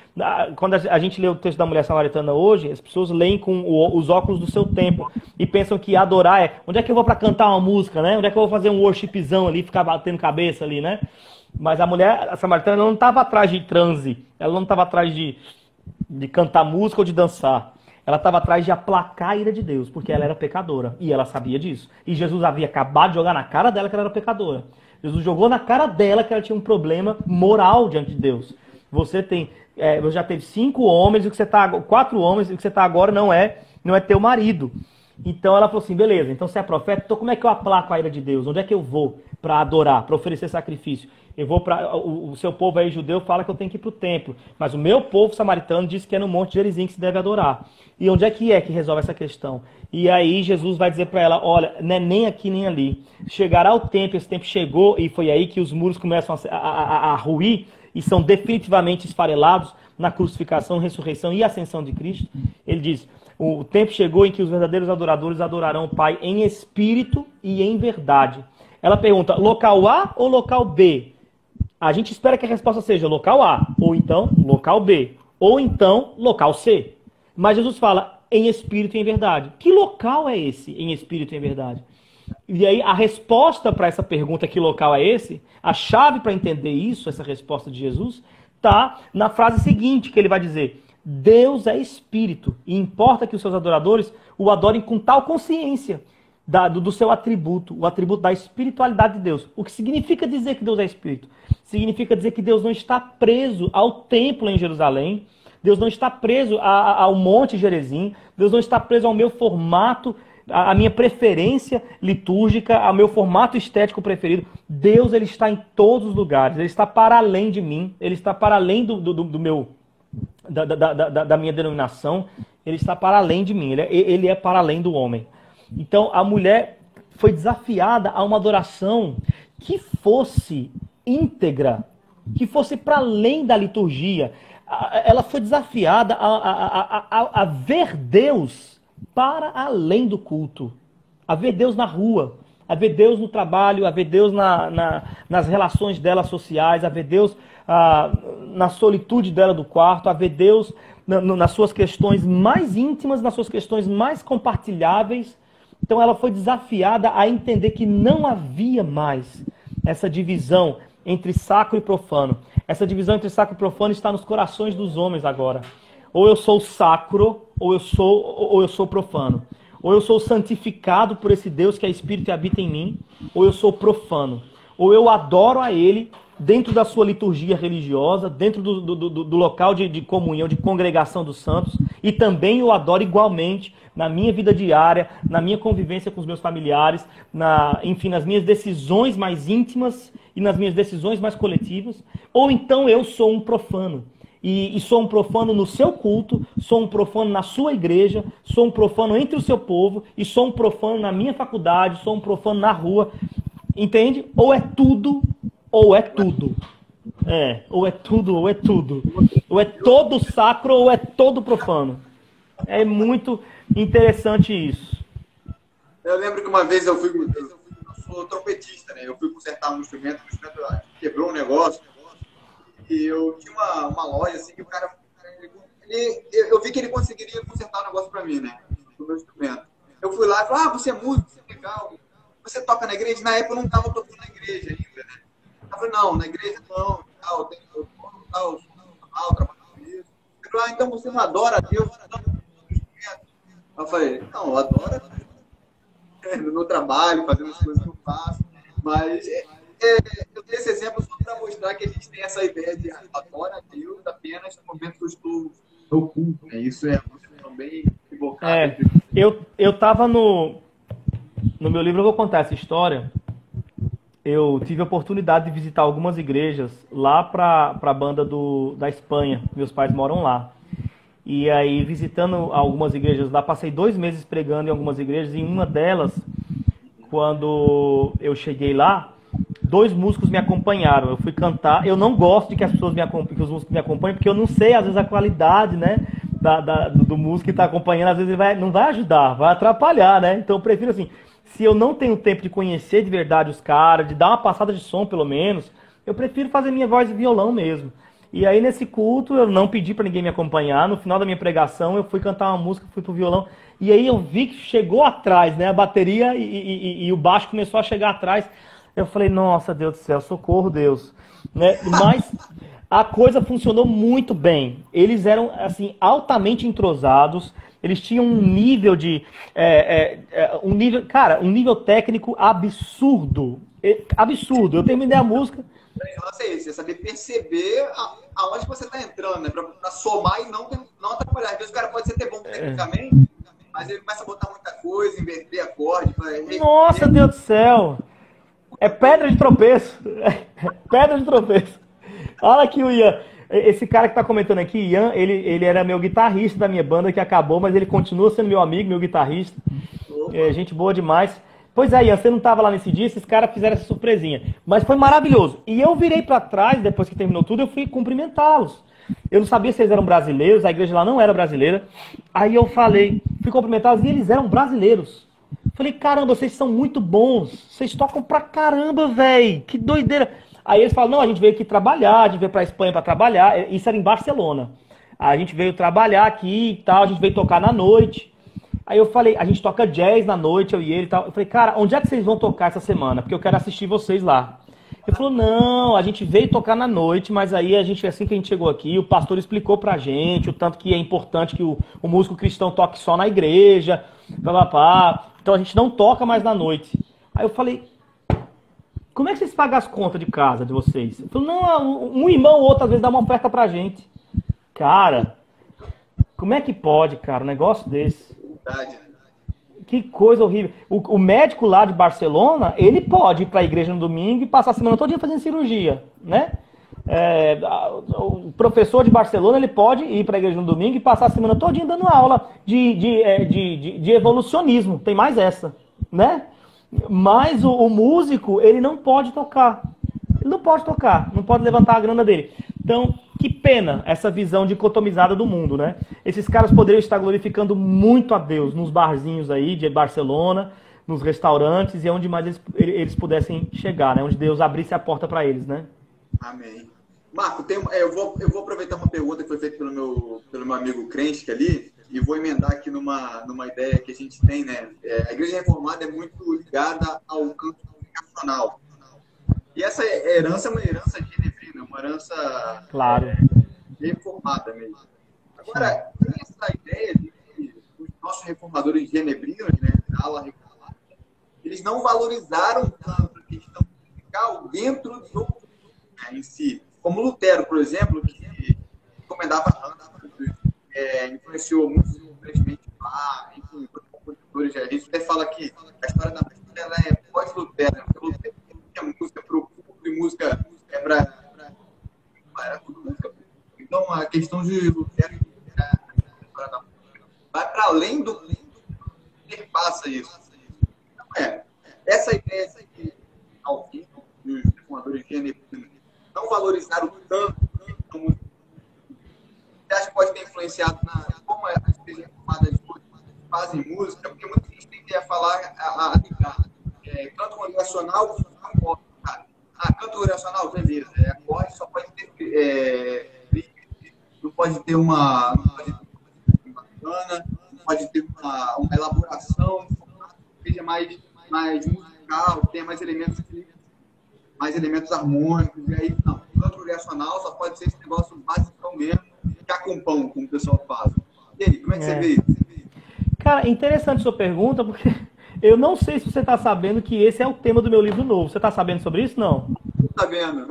Quando a gente lê o texto da mulher samaritana hoje, as pessoas leem com os óculos do seu tempo e pensam que adorar é onde é que eu vou para cantar uma música, né? Onde é que eu vou fazer um worshipzão ali, ficar batendo cabeça ali, né? Mas a mulher samaritana não estava atrás de transe, ela não estava atrás de cantar música ou de dançar. Ela estava atrás de aplacar a ira de Deus, porque ela era pecadora e ela sabia disso. E Jesus havia acabado de jogar na cara dela que ela era pecadora. Jesus jogou na cara dela que ela tinha um problema moral diante de Deus. Você já teve 5 homens, 4 homens, e o que você está agora não é teu marido. Então ela falou assim, beleza, então você é profeta, então como é que eu aplaco a ira de Deus? Onde é que eu vou para adorar, para oferecer sacrifício? Eu vou para o seu povo aí judeu fala que eu tenho que ir para o templo, mas o meu povo samaritano diz que é no Monte Gerizim que se deve adorar. E onde é que resolve essa questão? E aí Jesus vai dizer para ela, olha, não é nem aqui nem ali. Chegará o tempo, esse tempo chegou, e foi aí que os muros começam a ruir e são definitivamente esfarelados na crucificação, ressurreição e ascensão de Cristo. Ele diz, o tempo chegou em que os verdadeiros adoradores adorarão o Pai em espírito e em verdade. Ela pergunta, local A ou local B? A gente espera que a resposta seja local A, ou então local B. Ou então, local C. Mas Jesus fala em espírito e em verdade. Que local é esse, em espírito e em verdade? E aí a resposta para essa pergunta, que local é esse, a chave para entender isso, essa resposta de Jesus, está na frase seguinte, que ele vai dizer: Deus é espírito, e importa que os seus adoradores o adorem com tal consciência do seu atributo, o atributo da espiritualidade de Deus. O que significa dizer que Deus é espírito? Significa dizer que Deus não está preso ao templo em Jerusalém, Deus não está preso ao Monte Gerizim, Deus não está preso ao meu formato, a minha preferência litúrgica, ao meu formato estético preferido. Deus, ele está em todos os lugares, ele está para além de mim, ele está para além da minha denominação, ele está para além de mim, ele é para além do homem. Então a mulher foi desafiada a uma adoração que fosse íntegra, que fosse para além da liturgia. Ela foi desafiada a ver Deus para além do culto, a ver Deus na rua, a ver Deus no trabalho, a ver Deus nas relações dela sociais, a ver Deus na solitude dela do quarto, a ver Deus nas suas questões mais íntimas, nas suas questões mais compartilháveis. Então ela foi desafiada a entender que não havia mais essa divisão entre sacro e profano. Essa divisão entre sacro e profano está nos corações dos homens agora. Ou eu sou sacro, ou eu sou profano. Ou eu sou santificado por esse Deus que é espírito e habita em mim, ou eu sou profano. Ou eu adoro a ele dentro da sua liturgia religiosa, dentro do local de comunhão, de congregação dos santos, e também eu adoro igualmente na minha vida diária, na minha convivência com os meus familiares, enfim, nas minhas decisões mais íntimas e nas minhas decisões mais coletivas. Ou então eu sou um profano. E sou um profano no seu culto, sou um profano na sua igreja, sou um profano entre o seu povo, e sou um profano na minha faculdade, sou um profano na rua. Entende? Ou é tudo, ou é tudo. Ou é tudo, ou é tudo. Ou é todo sacro, ou é todo profano. É muito interessante isso. Eu lembro que uma vez eu sou trompetista, né? Eu fui consertar um instrumento, quebrou um negócio. E eu tinha uma loja assim que o cara, eu vi que ele conseguiria consertar o negócio pra mim, né? Do meu instrumento. Eu fui lá e falei: você é músico, você é legal. Você toca na igreja? Na época eu não estava tocando na igreja ainda, né? Eu falei: não, na igreja não, eu tenho trabalho com isso. Eu falei: então você não adora a Deus, você adora o instrumento? Eu falei: não, eu adoro no meu trabalho, fazendo as coisas que eu faço, mas eu dei esse exemplo só para mostrar que a gente tem essa ideia de adora a Deus apenas no momento que eu estou no culto, né? Isso é também equivocado. Eu estava no meu livro, eu vou contar essa história. Eu tive a oportunidade de visitar algumas igrejas lá para a banda da Espanha. Meus pais moram lá. E aí, visitando algumas igrejas lá, passei 2 meses pregando em algumas igrejas. E em uma delas, quando eu cheguei lá, 2 músicos me acompanharam. Eu fui cantar. Eu não gosto de que as pessoas que os músicos me acompanhem, porque eu não sei, às vezes, a qualidade, né, do músico que está acompanhando. Às vezes ele não vai ajudar, vai atrapalhar, né? Então eu prefiro assim, se eu não tenho tempo de conhecer de verdade os caras, de dar uma passada de som pelo menos, eu prefiro fazer minha voz de violão mesmo. E aí nesse culto eu não pedi para ninguém me acompanhar. No final da minha pregação eu fui cantar uma música, fui pro violão. E aí eu vi que chegou atrás, né? A bateria e o baixo começou a chegar atrás. Eu falei: nossa, Deus do céu, socorro, Deus. Né? Mas a coisa funcionou muito bem. Eles eram assim altamente entrosados. Eles tinham um nível um nível técnico absurdo. Absurdo. Eu terminei a música. É isso, é saber perceber aonde você está entrando, né? Para somar e não atrapalhar. Às vezes o cara pode ser até bom tecnicamente, mas ele começa a botar muita coisa, inverter acorde. Nossa, Deus do céu! É pedra de tropeço. Pedra de tropeço. Olha aqui o Ian. Esse cara que está comentando aqui, Ian, ele era meu guitarrista da minha banda que acabou, mas ele continua sendo meu amigo, meu guitarrista. Gente boa demais. Pois é, Ian, você não estava lá nesse dia, esses caras fizeram essa surpresinha. Mas foi maravilhoso. E eu virei para trás, depois que terminou tudo, eu fui cumprimentá-los. Eu não sabia se eles eram brasileiros, a igreja lá não era brasileira. Aí eu fui cumprimentá-los e eles eram brasileiros. Falei: caramba, vocês são muito bons. Vocês tocam pra caramba, velho. Que doideira. Aí eles falam: não, a gente veio aqui trabalhar, a gente veio pra Espanha pra trabalhar. Isso era em Barcelona. A gente veio trabalhar aqui e tal, a gente veio tocar na noite. Aí eu falei, a gente toca jazz na noite, eu e ele e tal. Eu falei, cara, onde é que vocês vão tocar essa semana? Porque eu quero assistir vocês lá. Ele falou, não, a gente veio tocar na noite, mas aí assim que a gente chegou aqui, o pastor explicou pra gente o tanto que é importante que o músico cristão toque só na igreja, papapá. Então a gente não toca mais na noite. Aí eu falei, como é que vocês pagam as contas de casa de vocês? Ele falou, não, um irmão ou outro às vezes dá uma oferta pra gente. Cara, como é que pode, cara, um negócio desse? Que coisa horrível. O médico lá de Barcelona, ele pode ir para a igreja no domingo e passar a semana toda fazendo cirurgia, né? O professor de Barcelona, ele pode ir para a igreja no domingo e passar a semana toda dando aula de evolucionismo. Tem mais essa, né? Mas o músico, ele não pode tocar. Ele não pode tocar, não pode levantar a grana dele. Então, que pena essa visão dicotomizada do mundo, né? Esses caras poderiam estar glorificando muito a Deus nos barzinhos aí de Barcelona, nos restaurantes e onde mais eles pudessem chegar, né? Onde Deus abrisse a porta para eles, né? Amém. Marco, eu vou aproveitar uma pergunta que foi feita pelo meu amigo Krensky ali e vou emendar aqui numa ideia que a gente tem, né? A Igreja Reformada é muito ligada ao canto congregacional. E essa herança é uma herança genevrina, uma herança claro. Reformada mesmo. Agora, tem essa ideia de que os nossos reformadores genebrinos, né, da ala reformada, eles não valorizaram tanto a questão musical dentro do em si. Como Lutero, por exemplo, que recomendava influenciou muito infelizmente enfim, compositores. A gente até fala que a história da música ela é pós-Lutero, né? Porque Lutero tinha música para o público e música era tudo música. Então a questão de Lutero vai para além do que passa isso. Então, essa ideia que ao fim dos reformadores genevinos não valorizaram tanto como você acha que pode ter influenciado como as igrejas reformadas fazem música, porque muita gente tem a falar, a ligar. Canto congregacional, canto congregacional, beleza. Acorde só pode ter não pode ter uma bacana, não pode ter uma elaboração, seja mais musical, tenha mais elementos harmônicos, e aí não. Canto congregacional só pode ser esse negócio básico mesmo, ficar com pão, como o pessoal fala. E aí, como é que você vê isso? Cara, interessante sua pergunta, porque eu não sei se você está sabendo que esse é o tema do meu livro novo. Você está sabendo sobre isso? Não? Tá vendo?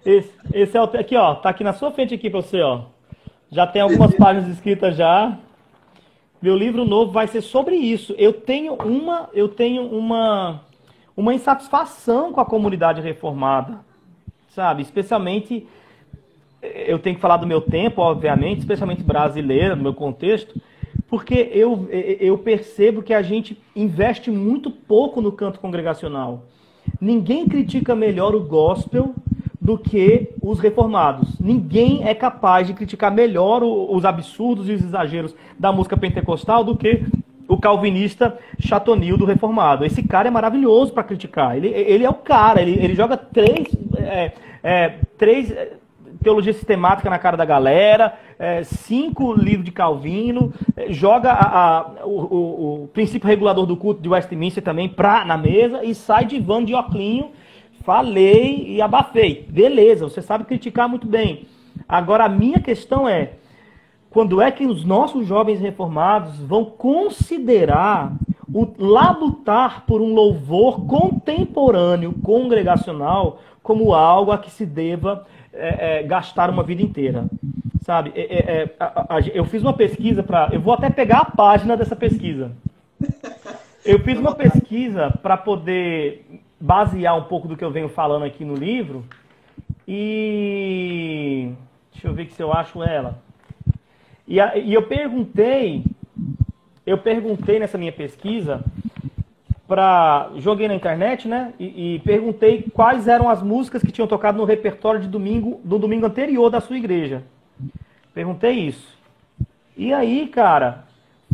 Esse é o aqui, ó, tá aqui na sua frente aqui para você, ó. Já tem algumas páginas escritas já. Meu livro novo vai ser sobre isso. Eu tenho uma insatisfação com a comunidade reformada, sabe? Especialmente, eu tenho que falar do meu tempo, obviamente, especialmente brasileira, no meu contexto, porque eu percebo que a gente investe muito pouco no canto congregacional. Ninguém critica melhor o gospel do que os reformados. Ninguém é capaz de criticar melhor os absurdos e os exageros da música pentecostal do que o calvinista Chatonil do reformado. Esse cara é maravilhoso para criticar. Ele é o cara, ele joga três teologia sistemática na cara da galera, 5 livros de Calvino, joga o princípio regulador do culto de Westminster também na mesa e sai de van de oclinho, falei e abafei. Beleza, você sabe criticar muito bem. Agora a minha questão é, quando é que os nossos jovens reformados vão considerar labutar por um louvor contemporâneo, congregacional, como algo a que se deva gastar uma vida inteira, sabe? Eu fiz uma pesquisa eu vou até pegar a página dessa pesquisa. Eu fiz uma pesquisa para poder basear um pouco do que eu venho falando aqui no livro e deixa eu ver se eu acho ela. E eu perguntei nessa minha pesquisa joguei na internet, né? E perguntei quais eram as músicas que tinham tocado no repertório do domingo anterior da sua igreja. Perguntei isso. E aí, cara,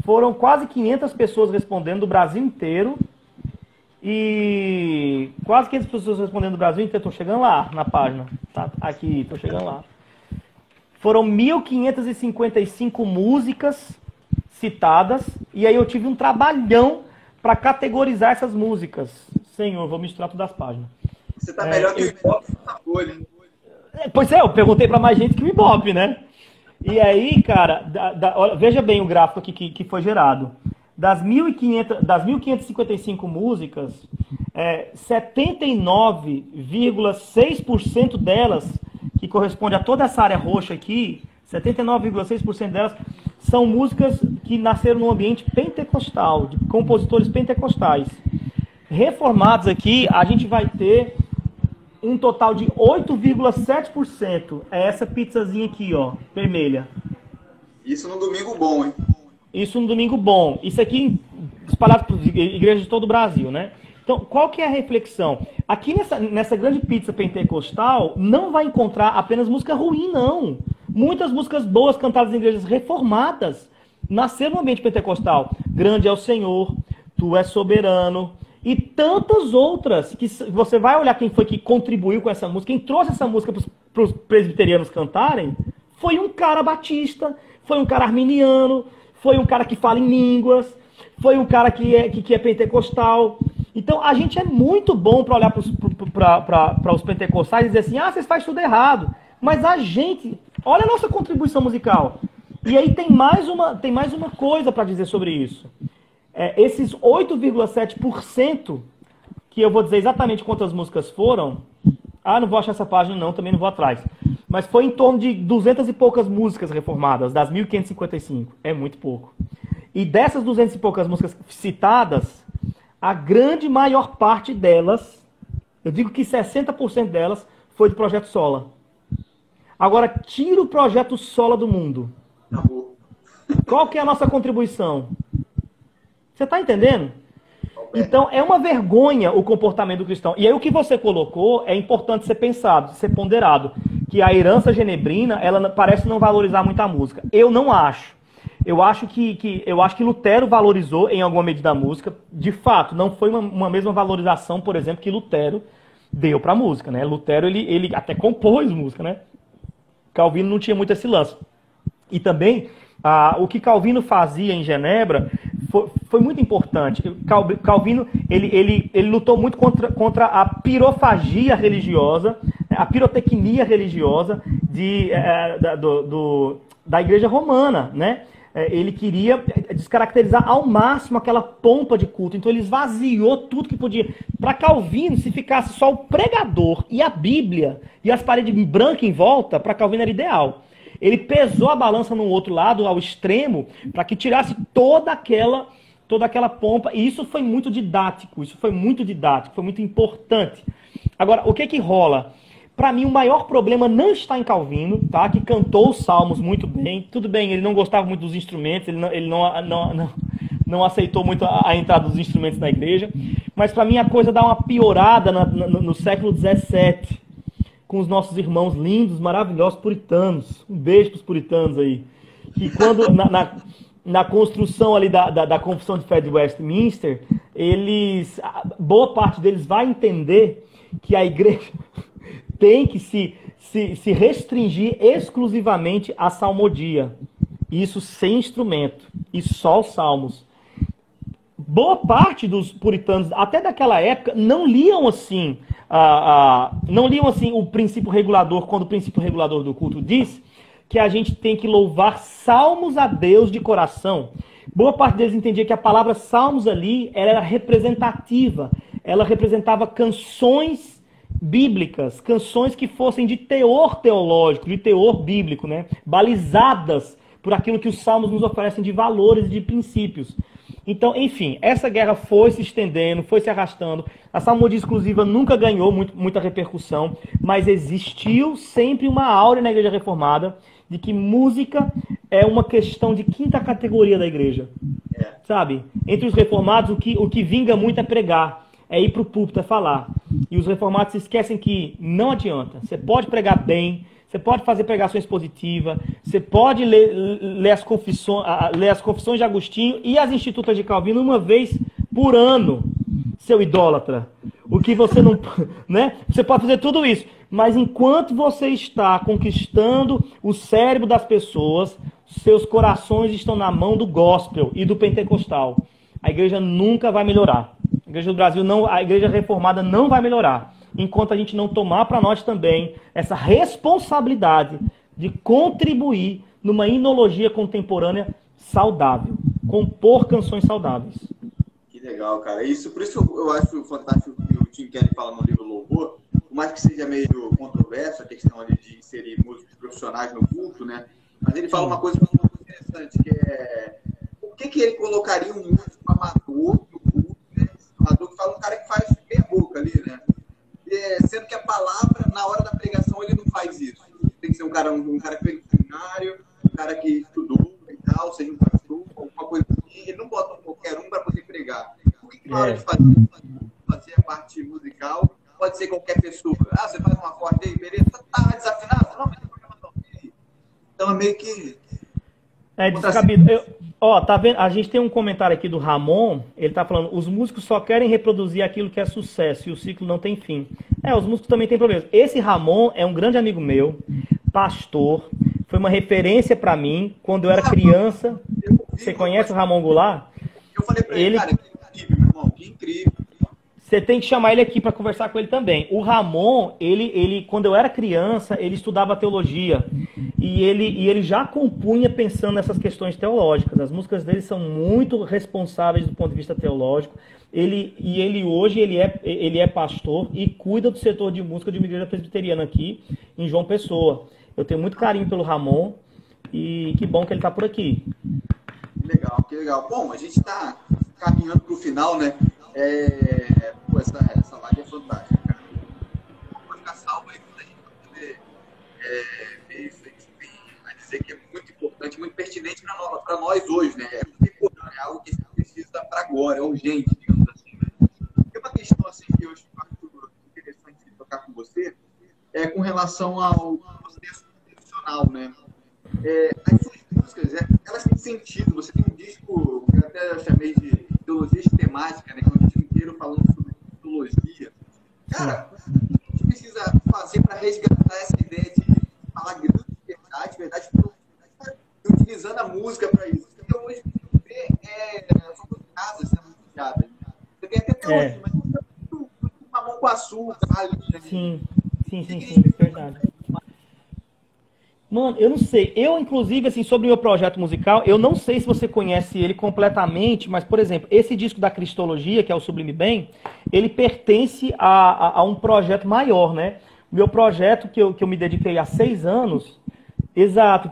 foram quase 500 pessoas respondendo do Brasil inteiro. E quase 500 pessoas respondendo do Brasil inteiro. Estou chegando lá na página. Tá aqui, estou chegando lá. Foram 1.555 músicas citadas, e aí eu tive um trabalhão para categorizar essas músicas. Senhor, vou misturar todas as páginas. Você tá melhor que o Ibope na folha, hein? Pois é, eu perguntei para mais gente que o Ibope, né? E aí, cara, olha, veja bem o gráfico aqui que foi gerado. Das 1.555 músicas, 79,6% delas, que corresponde a toda essa área roxa aqui, 79,6% delas são músicas que nasceram no ambiente pentecostal, de compositores pentecostais. Reformados aqui, a gente vai ter um total de 8,7%. É essa pizzazinha aqui, ó, vermelha. Isso num domingo bom, hein? Isso num domingo bom. Isso aqui espalhado por igrejas de todo o Brasil, né? Então, qual que é a reflexão? Aqui nessa grande pizza pentecostal, não vai encontrar apenas música ruim, não. Muitas músicas boas cantadas em igrejas reformadas nasceram no ambiente pentecostal. Grande é o Senhor, Tu és soberano, e tantas outras que você vai olhar quem foi que contribuiu com essa música, quem trouxe essa música para os presbiterianos cantarem, foi um cara batista, foi um cara arminiano, foi um cara que fala em línguas, foi um cara que é pentecostal. Então, a gente é muito bom para olhar para os pentecostais e dizer assim, vocês fazem tudo errado. Mas a gente, olha a nossa contribuição musical. E aí tem mais uma coisa para dizer sobre isso. Esses 8,7%, que eu vou dizer exatamente quantas músicas foram, não vou achar essa página não, também não vou atrás. Mas foi em torno de 200 e poucas músicas reformadas, das 1.555. É muito pouco. E dessas 200 e poucas músicas citadas, a grande maior parte delas, eu digo que 60% delas, foi do Projeto Sola. Agora, tira o Projeto Sola do mundo. Qual que é a nossa contribuição? Você está entendendo? Então, é uma vergonha o comportamento do cristão. E aí o que você colocou é importante ser pensado, ser ponderado. Que a herança genebrina, ela parece não valorizar muito a música. Eu não acho. Eu acho que Lutero valorizou em alguma medida a música. De fato, não foi uma mesma valorização, por exemplo, que Lutero deu para a música, né? Lutero, ele até compôs música, né? Calvino não tinha muito esse lance. E também, o que Calvino fazia em Genebra foi muito importante. Calvino, ele lutou muito contra a pirofagia religiosa, a pirotecnia religiosa da Igreja Romana, né? Ele queria descaracterizar ao máximo aquela pompa de culto. Então ele esvaziou tudo que podia. Para Calvino, se ficasse só o pregador e a Bíblia e as paredes brancas em volta, para Calvino era ideal. Ele pesou a balança no outro lado, ao extremo, para que tirasse toda aquela pompa. E isso foi muito didático, foi muito importante. Agora, o que rola? Para mim, o maior problema não está em Calvino, tá? Que cantou os salmos muito bem. Tudo bem, ele não gostava muito dos instrumentos, ele não aceitou muito a entrada dos instrumentos na igreja. Mas para mim a coisa dá uma piorada no século XVII, com os nossos irmãos lindos, maravilhosos puritanos. Um beijo para os puritanos aí. Que quando, na construção ali da Confissão de Fé de Westminster, boa parte deles vai entender que a igreja tem que se restringir exclusivamente à salmodia. Isso sem instrumento. E só os salmos. Boa parte dos puritanos, até daquela época, não liam assim o princípio regulador, quando o princípio regulador do culto diz que a gente tem que louvar salmos a Deus de coração. Boa parte deles entendia que a palavra salmos ali era representativa. Ela representava canções bíblicas, canções que fossem de teor teológico, de teor bíblico, né? Balizadas por aquilo que os salmos nos oferecem de valores e de princípios. Então, enfim, essa guerra foi se estendendo, foi se arrastando. A salmodia exclusiva nunca ganhou muita repercussão, mas existiu sempre uma áurea na Igreja Reformada de que música é uma questão de quinta categoria da igreja. Sabe? Entre os reformados, o que vinga muito é pregar, é ir para o púlpito, é falar. E os reformados se esquecem que não adianta. Você pode pregar bem, você pode fazer pregações positivas, você pode ler as confissões de Agostinho e as Institutas de Calvino uma vez por ano, seu idólatra. O que você não... né? Você pode fazer tudo isso, Mas enquanto você está conquistando o cérebro das pessoas, seus corações estão na mão do gospel e do pentecostal. A igreja nunca vai melhorar. A igreja do Brasil não, a igreja reformada não vai melhorar, enquanto a gente não tomar para nós também essa responsabilidade de contribuir numa inologia contemporânea saudável, compor canções saudáveis. Que legal, cara. Por isso eu acho fantástico o que o Tim Keller fala no livro Louvor, por mais que seja meio controverso a questão ali de inserir músicos profissionais no culto, né? Mas ele fala uma coisa muito interessante, que é por que ele colocaria um músico amador no culto, né? Amador que fala um cara que faz meia boca ali, né? Sendo que a palavra, na hora da pregação, ele não faz isso. Tem que ser um cara que fez seminário, um cara que estudou e tal, seja um pastor, alguma coisa assim. Ele não bota qualquer um para poder pregar. Por que na hora de fazer a parte musical, pode ser qualquer pessoa? Ah, você faz um acorde aí, beleza? Tá desafinado? Não, mas então é meio que... É descabido. Tá vendo? A gente tem um comentário aqui do Ramon, ele tá falando, os músicos só querem reproduzir aquilo que é sucesso e o ciclo não tem fim. Os músicos também têm problemas. Esse Ramon é um grande amigo meu, pastor, foi uma referência para mim quando eu era criança. Você conhece o Ramon Goulart? Eu falei para ele, cara, que incrível, meu irmão, que incrível. Você tem que chamar ele aqui para conversar com ele também. O Ramon, ele, quando eu era criança, ele estudava teologia. E ele já compunha pensando nessas questões teológicas. As músicas dele são muito responsáveis do ponto de vista teológico. Hoje ele é pastor e cuida do setor de música de uma igreja presbiteriana aqui em João Pessoa. Eu tenho muito carinho pelo Ramon e que bom que ele está por aqui. Que legal. Bom, a gente está caminhando para o final, né? Essa live é fantástica, cara. Vou ficar salvo aí para a gente poder ver isso aí, a dizer que é muito importante, muito pertinente para nós hoje, né? É algo que a gente precisa para agora, é urgente, digamos assim, né? Tem uma questão assim que eu acho interessante de tocar com você, com relação ao processo profissional, né? As suas músicas, elas têm sentido. Você tem um disco que eu até chamei de teologia sistemática, né? Que é um disco inteiro falando sobre teologia. Cara, o que a gente precisa fazer para resgatar essa ideia de falar grande verdade, utilizando a música para isso? Porque hoje a gente vê são duas casas sendo utilizadas. Você tem até teologia, mas não é muito mamão com açúcar, ali, né? Sim, verdade. Mano, eu não sei. Eu, inclusive, assim, sobre o meu projeto musical, eu não sei se você conhece ele completamente, mas, por exemplo, esse disco da Cristologia, que é o Sublime Bem, ele pertence a um projeto maior, né? O meu projeto, que eu me dediquei há 6 anos, exato,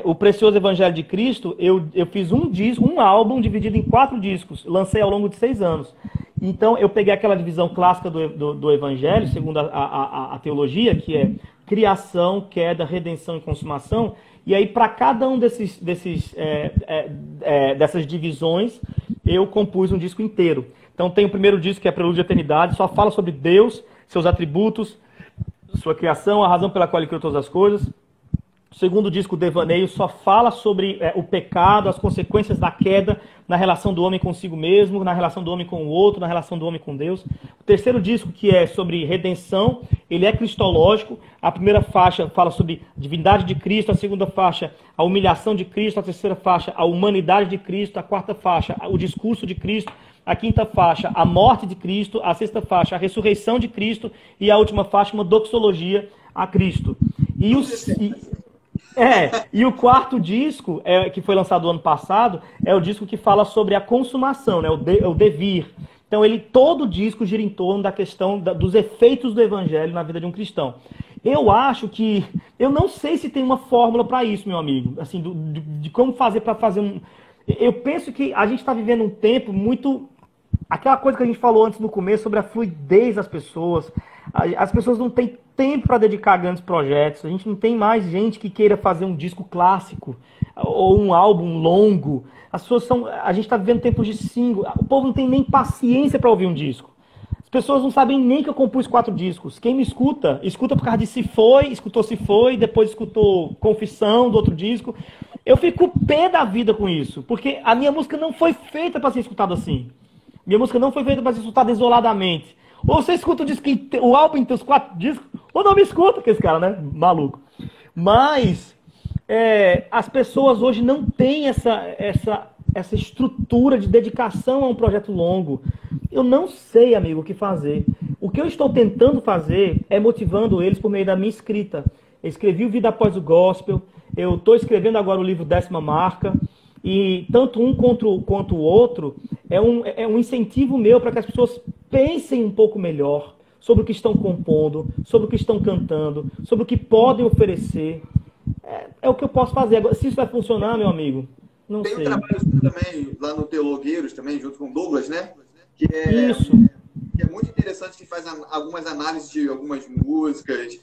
o Precioso Evangelho de Cristo, eu fiz um álbum dividido em 4 discos, lancei ao longo de 6 anos. Então, eu peguei aquela divisão clássica do Evangelho, segundo a teologia, que é criação, queda, redenção e consumação. E aí, para cada um dessas divisões, eu compus um disco inteiro. Então, tem o primeiro disco, que é Prelúdio de Eternidade, só fala sobre Deus, seus atributos, sua criação, a razão pela qual ele criou todas as coisas. O segundo disco, Devaneio, só fala sobre o pecado, as consequências da queda na relação do homem consigo mesmo, na relação do homem com o outro, na relação do homem com Deus. O terceiro disco, que é sobre redenção, ele é cristológico. A primeira faixa fala sobre a divindade de Cristo, a segunda faixa, a humilhação de Cristo, a terceira faixa, a humanidade de Cristo, a quarta faixa, o discurso de Cristo, a quinta faixa, a morte de Cristo, a sexta faixa, a ressurreição de Cristo e a última faixa, uma doxologia a Cristo. E o quarto disco, que foi lançado ano passado, é o disco que fala sobre a consumação, né? O devir. Então, todo o disco gira em torno da questão dos efeitos do evangelho na vida de um cristão. Eu acho que... Eu não sei se tem uma fórmula para isso, meu amigo. Assim, de como fazer para fazer um... Eu penso que a gente está vivendo um tempo muito... Aquela coisa que a gente falou antes no começo sobre a fluidez das pessoas. As pessoas não têm tempo para dedicar a grandes projetos. A gente não tem mais gente que queira fazer um disco clássico ou um álbum longo. A gente está vivendo tempos de single. O povo não tem nem paciência para ouvir um disco. As pessoas não sabem nem que eu compus 4 discos. Quem me escuta por causa de Se Foi, depois escutou Confissão do outro disco. Eu fico pé da vida com isso, porque a minha música não foi feita para ser escutada assim. Minha música não foi feita para ser escutada isoladamente. Ou você escuta o álbum em teus 4 discos, Ou não me escuta, que esse cara, né? Maluco. Mas as pessoas hoje não têm essa estrutura de dedicação a um projeto longo. Eu não sei, amigo, o que fazer. O que eu estou tentando fazer é motivando eles por meio da minha escrita. Eu escrevi o Vida Após o Gospel, eu estou escrevendo agora o livro 10ª Marca, e tanto um quanto o outro é um incentivo meu para que as pessoas pensem um pouco melhor sobre o que estão compondo, sobre o que estão cantando, sobre o que podem oferecer. É o que eu posso fazer. Agora, se isso vai funcionar, meu amigo, não sei. Tem um trabalho também lá no Teologueiros, também, junto com o Douglas, né? Isso. Que é muito interessante, que faz algumas análises de algumas músicas.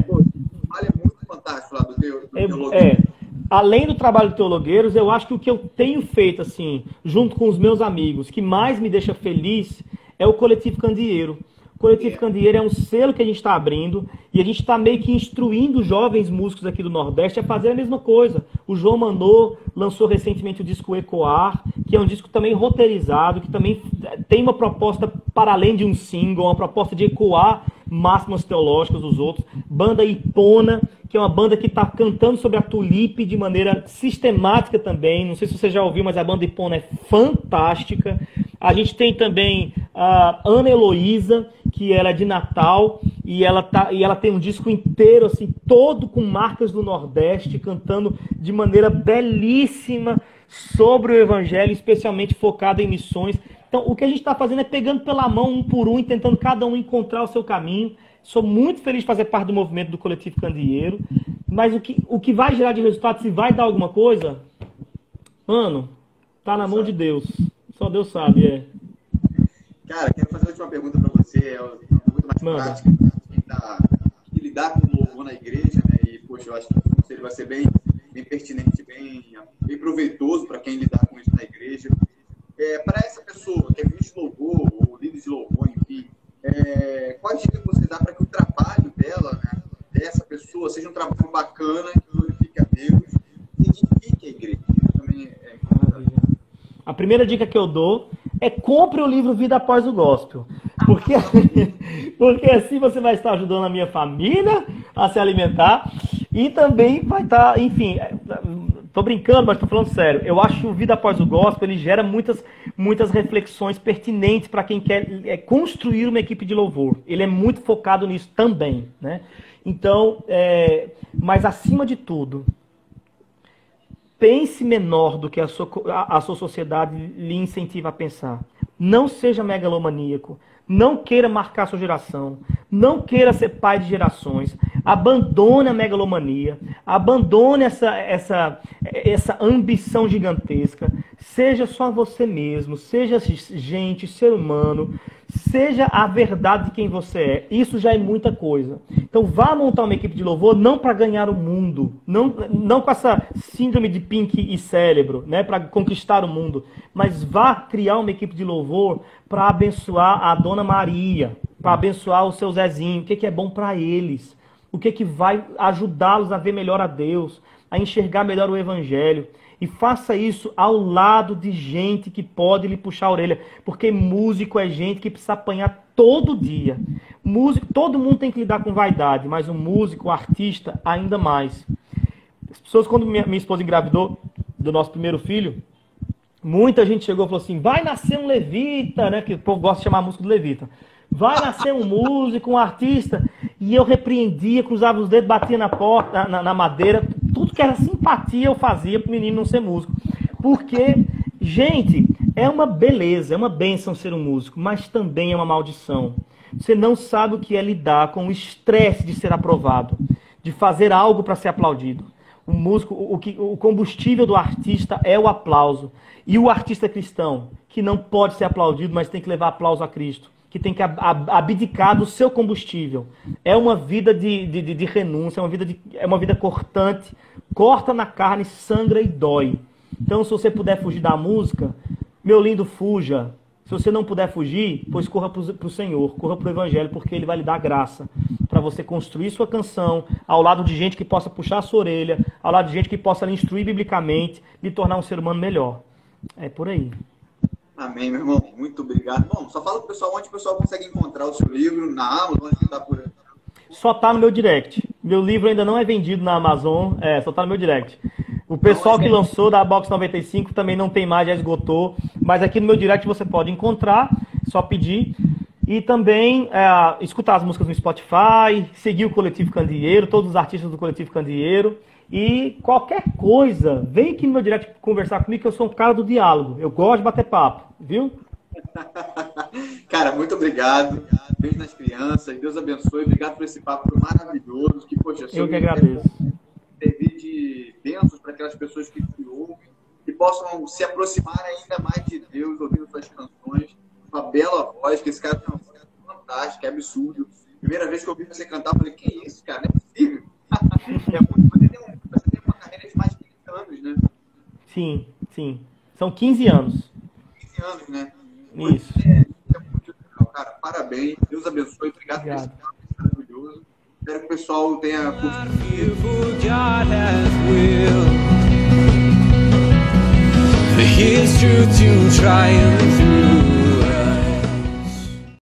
Pô, é muito fantástico lá do Teologueiros. Além do trabalho do Teologueiros, eu acho que o que eu tenho feito, assim, junto com os meus amigos, que mais me deixa feliz, é o Coletivo Candeeiro. O Coletivo Candeeiro é um selo que a gente está abrindo e a gente está meio que instruindo jovens músicos aqui do Nordeste a fazer a mesma coisa. O João Manô lançou recentemente o disco Ecoar, que é um disco também roteirizado, que também tem uma proposta para além de um single, uma proposta de ecoar máximas teológicas dos outros. Banda Ipona, que é uma banda que está cantando sobre a tulipe de maneira sistemática também. Não sei se você já ouviu, mas a banda Ipona é fantástica. A gente tem também a Ana Heloísa, que ela é de Natal, e ela tem um disco inteiro, assim, todo com marcas do Nordeste, cantando de maneira belíssima sobre o Evangelho, especialmente focado em missões. Então, o que a gente está fazendo é pegando pela mão um por um e tentando cada um encontrar o seu caminho. Sou muito feliz de fazer parte do movimento do Coletivo Candeeiro, mas o que vai gerar de resultado, se vai dar alguma coisa, mano, tá na mão de Deus. Só Deus sabe, Cara, quero fazer a última pergunta para você, é uma pergunta mais prática, que lidar com o louvor na igreja, né? E, poxa, eu acho que o conselho vai ser bem pertinente, bem proveitoso para quem lidar com isso na igreja. Para essa pessoa que é ministro de louvor, ou líder de louvor, enfim, quais dicas você dá para que o trabalho dela, né, dessa pessoa, seja um trabalho bacana, que glorifique a Deus e edifique a igreja? Isso também é importante. A primeira dica que eu dou é compre o livro Vida Após o Gospel. Porque assim você vai estar ajudando a minha família a se alimentar e também vai estar, enfim, tô brincando, mas tô falando sério. Eu acho que o Vida Após o Gospel, ele gera muitas reflexões pertinentes para quem quer construir uma equipe de louvor. Ele é muito focado nisso também, né? Então, mas acima de tudo, pense menor do que a sua sociedade lhe incentiva a pensar. Não seja megalomaníaco. Não queira marcar sua geração. Não queira ser pai de gerações. Abandone a megalomania. Abandone essa ambição gigantesca. Seja só você mesmo. Seja gente, ser humano. Seja a verdade de quem você é. Isso já é muita coisa. Então vá montar uma equipe de louvor não para ganhar o mundo. Não com essa síndrome de Pink e cérebro, né, para conquistar o mundo. Mas vá criar uma equipe de louvor para abençoar a Dona Maria. Para abençoar o seu Zezinho. O que é bom para eles. O que vai ajudá-los a ver melhor a Deus. A enxergar melhor o Evangelho. E faça isso ao lado de gente que pode lhe puxar a orelha. Porque músico é gente que precisa apanhar todo dia. Músico, todo mundo tem que lidar com vaidade, mas o músico, o artista, ainda mais. As pessoas, quando minha esposa engravidou do nosso primeiro filho, muita gente chegou e falou assim, vai nascer um levita, né? Que o povo gosta de chamar a música de levita. Vai nascer um músico, um artista. E eu repreendia, cruzava os dedos, batia na porta, na madeira. Tudo que era simpatia eu fazia para o menino não ser músico. Porque, gente, é uma beleza, é uma bênção ser um músico, mas também é uma maldição. Você não sabe o que é lidar com o estresse de ser aprovado, de fazer algo para ser aplaudido. O músico, o combustível do artista é o aplauso. E o artista cristão, que não pode ser aplaudido, mas tem que levar aplauso a Cristo, que tem que abdicar do seu combustível. É uma vida de renúncia, é uma vida cortante, corta na carne, sangra e dói. Então, se você puder fugir da música, meu lindo, fuja. Se você não puder fugir, pois corra para o Senhor, corra para o Evangelho, porque Ele vai lhe dar graça para você construir sua canção ao lado de gente que possa puxar a sua orelha, ao lado de gente que possa lhe instruir biblicamente, lhe tornar um ser humano melhor. É por aí. Amém, meu irmão. Muito obrigado. Bom, só fala pro pessoal onde o pessoal consegue encontrar o seu livro, na Amazon, onde está por aí. só tá no meu direct. Meu livro ainda não é vendido na Amazon, só tá no meu direct. O pessoal que lançou da Box 95 também não tem mais, já esgotou. Mas aqui no meu direct você pode encontrar, só pedir. E também escutar as músicas no Spotify, seguir o Coletivo Candeeiro, todos os artistas do Coletivo Candeeiro. E qualquer coisa, vem aqui no meu direct conversar comigo, que eu sou um cara do diálogo. Eu gosto de bater papo, viu? Cara, muito obrigado. Beijo nas crianças, Deus abençoe. Obrigado por esse papo maravilhoso. Que, poxa, eu que agradeço. Servir de bênçãos para aquelas pessoas que te ouvem, que possam se aproximar ainda mais de Deus, ouvindo suas canções, uma bela voz, que esse cara tem uma voz fantástica, é absurdo. Primeira vez que eu ouvi você cantar, eu falei, que isso, cara? Não é possível. Você tem uma carreira de mais de 30 anos, né? Sim, sim. São 15 anos. 15 anos, né? Isso. É muito legal, cara. Parabéns. Deus abençoe. Obrigado por esse papo maravilhoso. Espero que o pessoal tenha curtido. His truth to triumph through